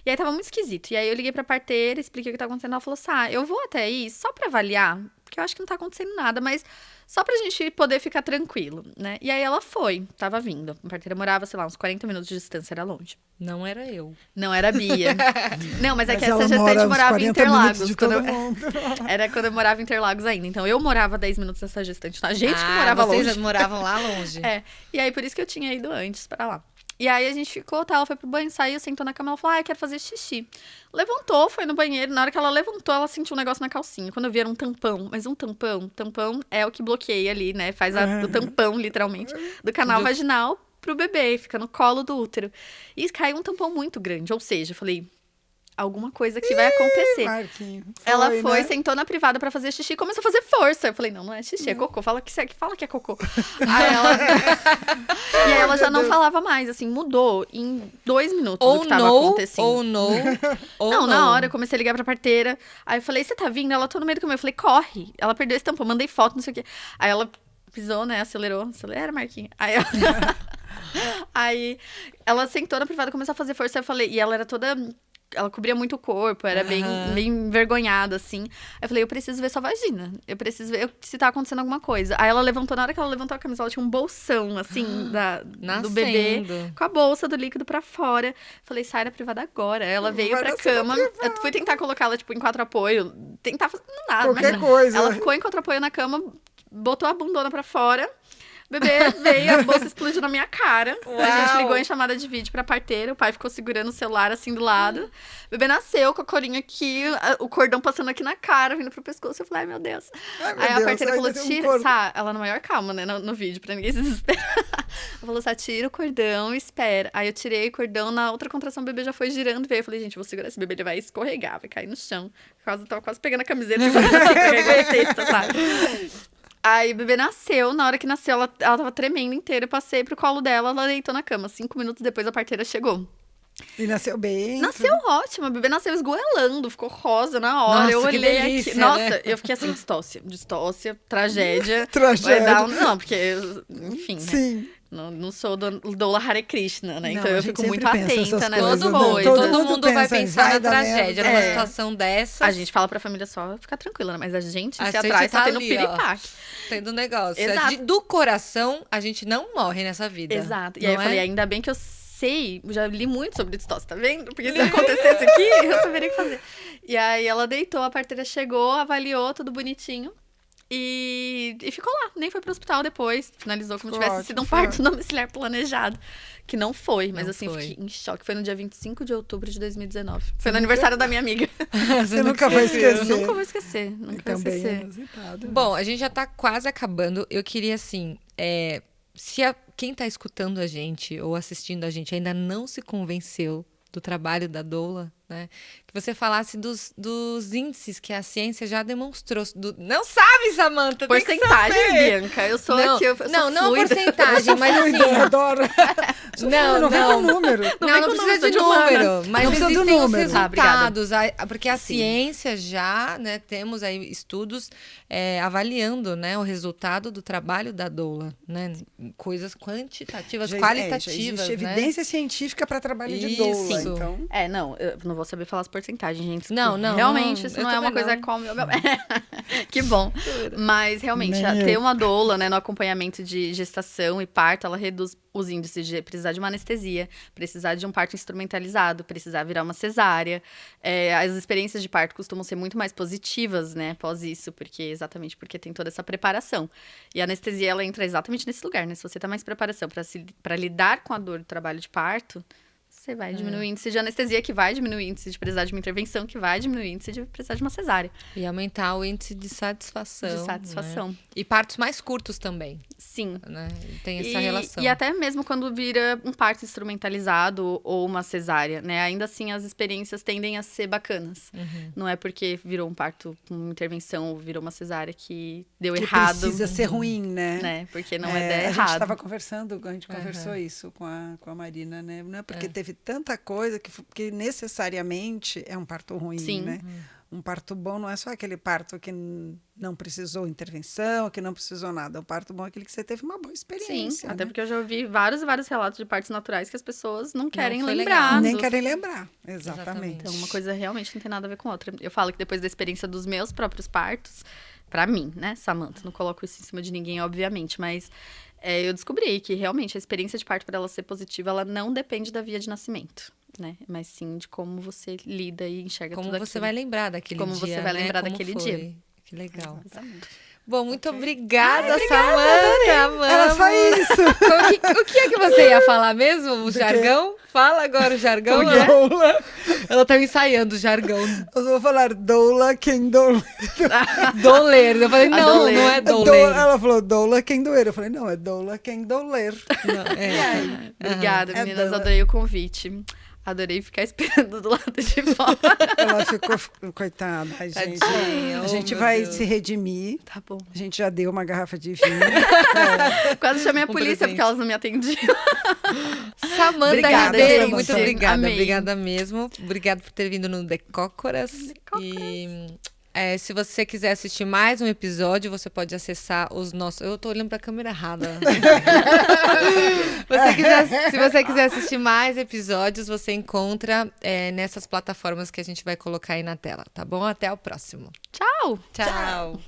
C: e aí tava muito esquisito. E aí eu liguei pra parteira, expliquei o que tá acontecendo, ela falou assim, eu vou até aí só pra avaliar, porque eu acho que não tá acontecendo nada, mas só pra gente poder ficar tranquilo, né? E aí ela foi, tava vindo. A parteira morava, sei lá, uns 40 minutos de distância, era longe.
A: Não era eu.
C: Não era a Bia. Não, mas é que
B: ela
C: essa
B: mora
C: gestante
B: uns
C: morava em
B: 40 minutos
C: Interlagos.
B: de
C: Quando
B: todo
C: eu...
B: mundo.
C: Era quando eu morava em Interlagos ainda. Então eu morava 10 minutos nessa gestante. A gente que morava
A: vocês
C: longe.
A: moravam lá longe.
C: E aí por isso que eu tinha ido antes pra lá. E aí a gente ficou, ela foi pro banho, saiu, sentou na cama, ela falou, eu quero fazer xixi. Levantou, foi no banheiro, na hora que ela levantou, ela sentiu um negócio na calcinha. Quando eu vi, era um tampão, mas um tampão é o que bloqueia ali, né, faz o tampão, literalmente, do canal vaginal pro bebê, fica no colo do útero. E caiu um tampão muito grande, ou seja, eu falei, alguma coisa que vai acontecer.
B: Marquinho.
C: Ela foi,
B: né?
C: sentou na privada pra fazer xixi e começou a fazer força. Eu falei, não é xixi, é cocô. Fala que é cocô. Aí ela... E aí ela já não falava mais, assim, mudou em 2 minutos o que tava acontecendo.
A: Ou
C: Não, na hora eu comecei a ligar pra parteira. Aí eu falei, você tá vindo? Ela tô no meio do caminho. Eu falei, corre. Ela perdeu esse tampão, mandei foto, não sei o quê. Aí ela pisou, né, acelerou. Acelera, Marquinhos. Aí ela... Aí ela sentou na privada, começou a fazer força. Eu falei, e ela era toda... Ela cobria muito o corpo, era bem envergonhada, assim. Aí eu falei, eu preciso ver sua vagina. Eu preciso ver se tá acontecendo alguma coisa. Aí ela levantou, na hora que ela levantou a camisa, ela tinha um bolsão, assim, do bebê. Com a bolsa do líquido pra fora. Falei, sai da privada agora. Ela veio pra cama. Eu fui tentar colocá-la, tipo, em 4 apoio. Tentar fazer nada.
B: Qualquer coisa.
C: Ela ficou em 4 apoio na cama, botou a bundona pra fora. O bebê veio, a bolsa explodiu na minha cara.
A: Uau.
C: A gente ligou em chamada de vídeo pra parteira. O pai ficou segurando o celular assim do lado. O bebê nasceu com a corinha aqui, o cordão passando aqui na cara, vindo pro pescoço. Eu falei, ai, meu Deus. Aí a parteira falou, tira, ela na maior calma, né, no vídeo, pra ninguém se desesperar. Ela falou, tira o cordão e espera. Aí eu tirei o cordão, na outra contração o bebê já foi girando e veio. Eu falei, gente, vou segurar esse bebê, ele vai escorregar, vai cair no chão. Eu tava quase pegando a camiseta e fazendo assim, peguei a cesta, sabe? Aí o bebê nasceu, na hora que nasceu, ela tava tremendo inteira, eu passei pro colo dela, ela deitou na cama. 5 minutos depois a parteira chegou.
B: E nasceu bem.
C: Nasceu ótima, o bebê nasceu esgoelando, ficou rosa na hora.
A: Nossa,
C: eu
A: que
C: olhei
A: delícia,
C: aqui. Nossa,
A: né?
C: eu fiquei assim, distócia, tragédia.
B: Tragédia.
C: Vai dar não, porque, enfim, né?
B: Sim.
C: Não sou doula Hare Krishna, né?
B: Não,
C: então
B: a
C: eu
B: gente
C: fico muito
B: sempre pensa
C: atenta
B: essas
C: nessas
B: coisas,
C: coisas.
B: não,
A: Todo mundo vai
B: pensa em
A: pensar
B: vai
A: na
B: dar
A: tragédia,
B: merda.
A: numa situação dessas.
C: A gente fala pra família só ficar tranquila, né? Mas a gente
A: A
C: se
A: gente
C: atrás
A: tá
C: tá tendo
A: ali,
C: piripaque.
A: Tendo um negócio.
C: Exato.
A: Do coração, a gente não morre nessa vida.
C: Exato. E
A: não
C: aí eu
A: é?
C: falei, ainda bem que eu sei, já li muito sobre distócia, tá vendo? Porque se acontecesse aqui, eu saberia o que fazer. E aí ela deitou, a parteira chegou, avaliou, tudo bonitinho. E ficou lá, nem foi pro hospital depois. Finalizou como
B: Ficou
C: tivesse
B: ótimo,
C: sido um
B: foi
C: parto domiciliar planejado. Que não foi, mas
A: Não
C: assim,
A: foi.
C: fiquei em choque. Foi no dia 25 de outubro de 2019. Foi no aniversário da minha amiga.
B: Você nunca vai esquecer.
C: Nunca vou esquecer, nunca vou
B: Também é
C: esquecer.
B: inusitado.
A: Bom, a gente já tá quase acabando. Eu queria, assim, quem tá escutando a gente ou assistindo a gente ainda não se convenceu do trabalho da doula, né? Que você falasse dos índices que a ciência já demonstrou. Não sabe, Samantha? Tem que
C: Porcentagem,
A: saber.
C: Bianca. Eu sou
A: Não,
C: aqui, eu sou
A: não
C: fluida.
A: porcentagem, mas assim...
B: Eu adoro.
A: Não,
B: vem
A: não.
B: com número.
A: Não precisa de número, mas
B: Não precisa do
A: existem os
B: número.
A: resultados, porque a
C: Sim.
A: ciência já, né, temos aí estudos avaliando, né, o resultado do trabalho da doula, né, coisas quantitativas,
B: Já
A: qualitativas,
B: existe
A: né?
B: evidência científica para trabalho de
A: Isso.
B: doula, então...
C: Não, eu não vou saber falar as porcentagens, gente.
A: Não, não,
C: realmente,
A: não,
C: isso
A: eu
C: não é uma
A: também
C: coisa
A: não.
C: como... Que bom. Mas, realmente,
B: Nem eu.
C: ter uma doula, né, no acompanhamento de gestação e parto, ela reduz os índices de precisar de uma anestesia, precisar de um parto instrumentalizado, precisar virar uma cesárea. As experiências de parto costumam ser muito mais positivas, né, após isso, exatamente porque tem toda essa preparação. E a anestesia, ela entra exatamente nesse lugar, né? Se você tem mais preparação para lidar com a dor do trabalho de parto, você vai diminuir o índice de anestesia, que vai diminuir o índice de precisar de uma intervenção, que vai diminuir o índice de precisar de uma cesárea.
A: E aumentar o índice de satisfação.
C: De satisfação.
A: Né? E partos mais curtos também,
C: Sim.
A: né? Tem essa relação.
C: E até mesmo quando vira um parto instrumentalizado ou uma cesárea, né? Ainda assim, as experiências tendem a ser bacanas. Não é porque virou um parto com intervenção ou virou uma cesárea que deu
B: Que
C: errado.
B: precisa ser ruim, né?
C: Né? Porque não
B: A
C: é
B: gente
C: errado.
B: estava conversando, a gente conversou isso com a Marina, né? Não é porque teve tanta coisa que necessariamente é um parto ruim,
C: Sim.
B: né? Um parto bom não é só aquele parto que não precisou intervenção, que não precisou nada. O parto bom é aquele que você teve uma boa experiência.
C: Sim, até
B: né?
C: porque eu já ouvi vários e vários relatos de partos naturais que as pessoas não querem
A: foi
C: lembrar.
A: legal.
B: Nem querem lembrar. Exatamente.
C: Então, uma coisa realmente não tem nada a ver com a outra. Eu falo que depois da experiência dos meus próprios partos, pra mim, né, Samantha, não coloco isso em cima de ninguém, obviamente, mas eu descobri que realmente a experiência de parto, para ela ser positiva, ela não depende da via de nascimento, né? Mas sim de como você lida e enxerga
A: Como
C: tudo
A: você
C: aquilo.
A: vai lembrar daquele
C: Como
A: dia,
C: você vai
A: né?
C: lembrar
A: Como
C: daquele
A: foi.
C: dia.
A: Que legal.
C: Exatamente.
A: Bom, muito obrigada, Samantha. Amamos.
B: Era só isso.
A: O que é que você ia falar mesmo? O jargão? Fala agora o jargão, né?
B: Doula.
A: Ela tá ensaiando o jargão.
B: Eu vou falar doula quem doula.
A: Doler. Eu falei, não,
C: doler.
A: não é doler.
B: Ela falou doula quem doer. Eu falei, não, é doula quem doler.
A: Não,
C: Obrigada,
B: É
C: meninas.
B: doula.
C: Adorei o convite. Adorei ficar esperando do lado de fora.
B: Ela ficou, coitada. Ai, gente,
A: Tadinha,
B: a
A: oh,
B: gente
A: meu
B: vai
A: Deus.
B: se redimir.
C: Tá bom.
B: A gente já deu uma garrafa de vinho.
C: Quase chamei a polícia
A: presente.
C: porque elas não me atendiam.
A: Gente,
B: Obrigada,
A: Ribeiro,
B: gente.
A: muito obrigada.
C: Amei.
A: Obrigada mesmo. Obrigada por ter vindo no Decócoras. E se você quiser assistir mais um episódio, você pode acessar os nossos... Eu tô olhando pra câmera errada. Se você quiser assistir mais episódios, você encontra nessas plataformas que a gente vai colocar aí na tela, tá bom? Até o próximo.
C: Tchau!
A: Tchau.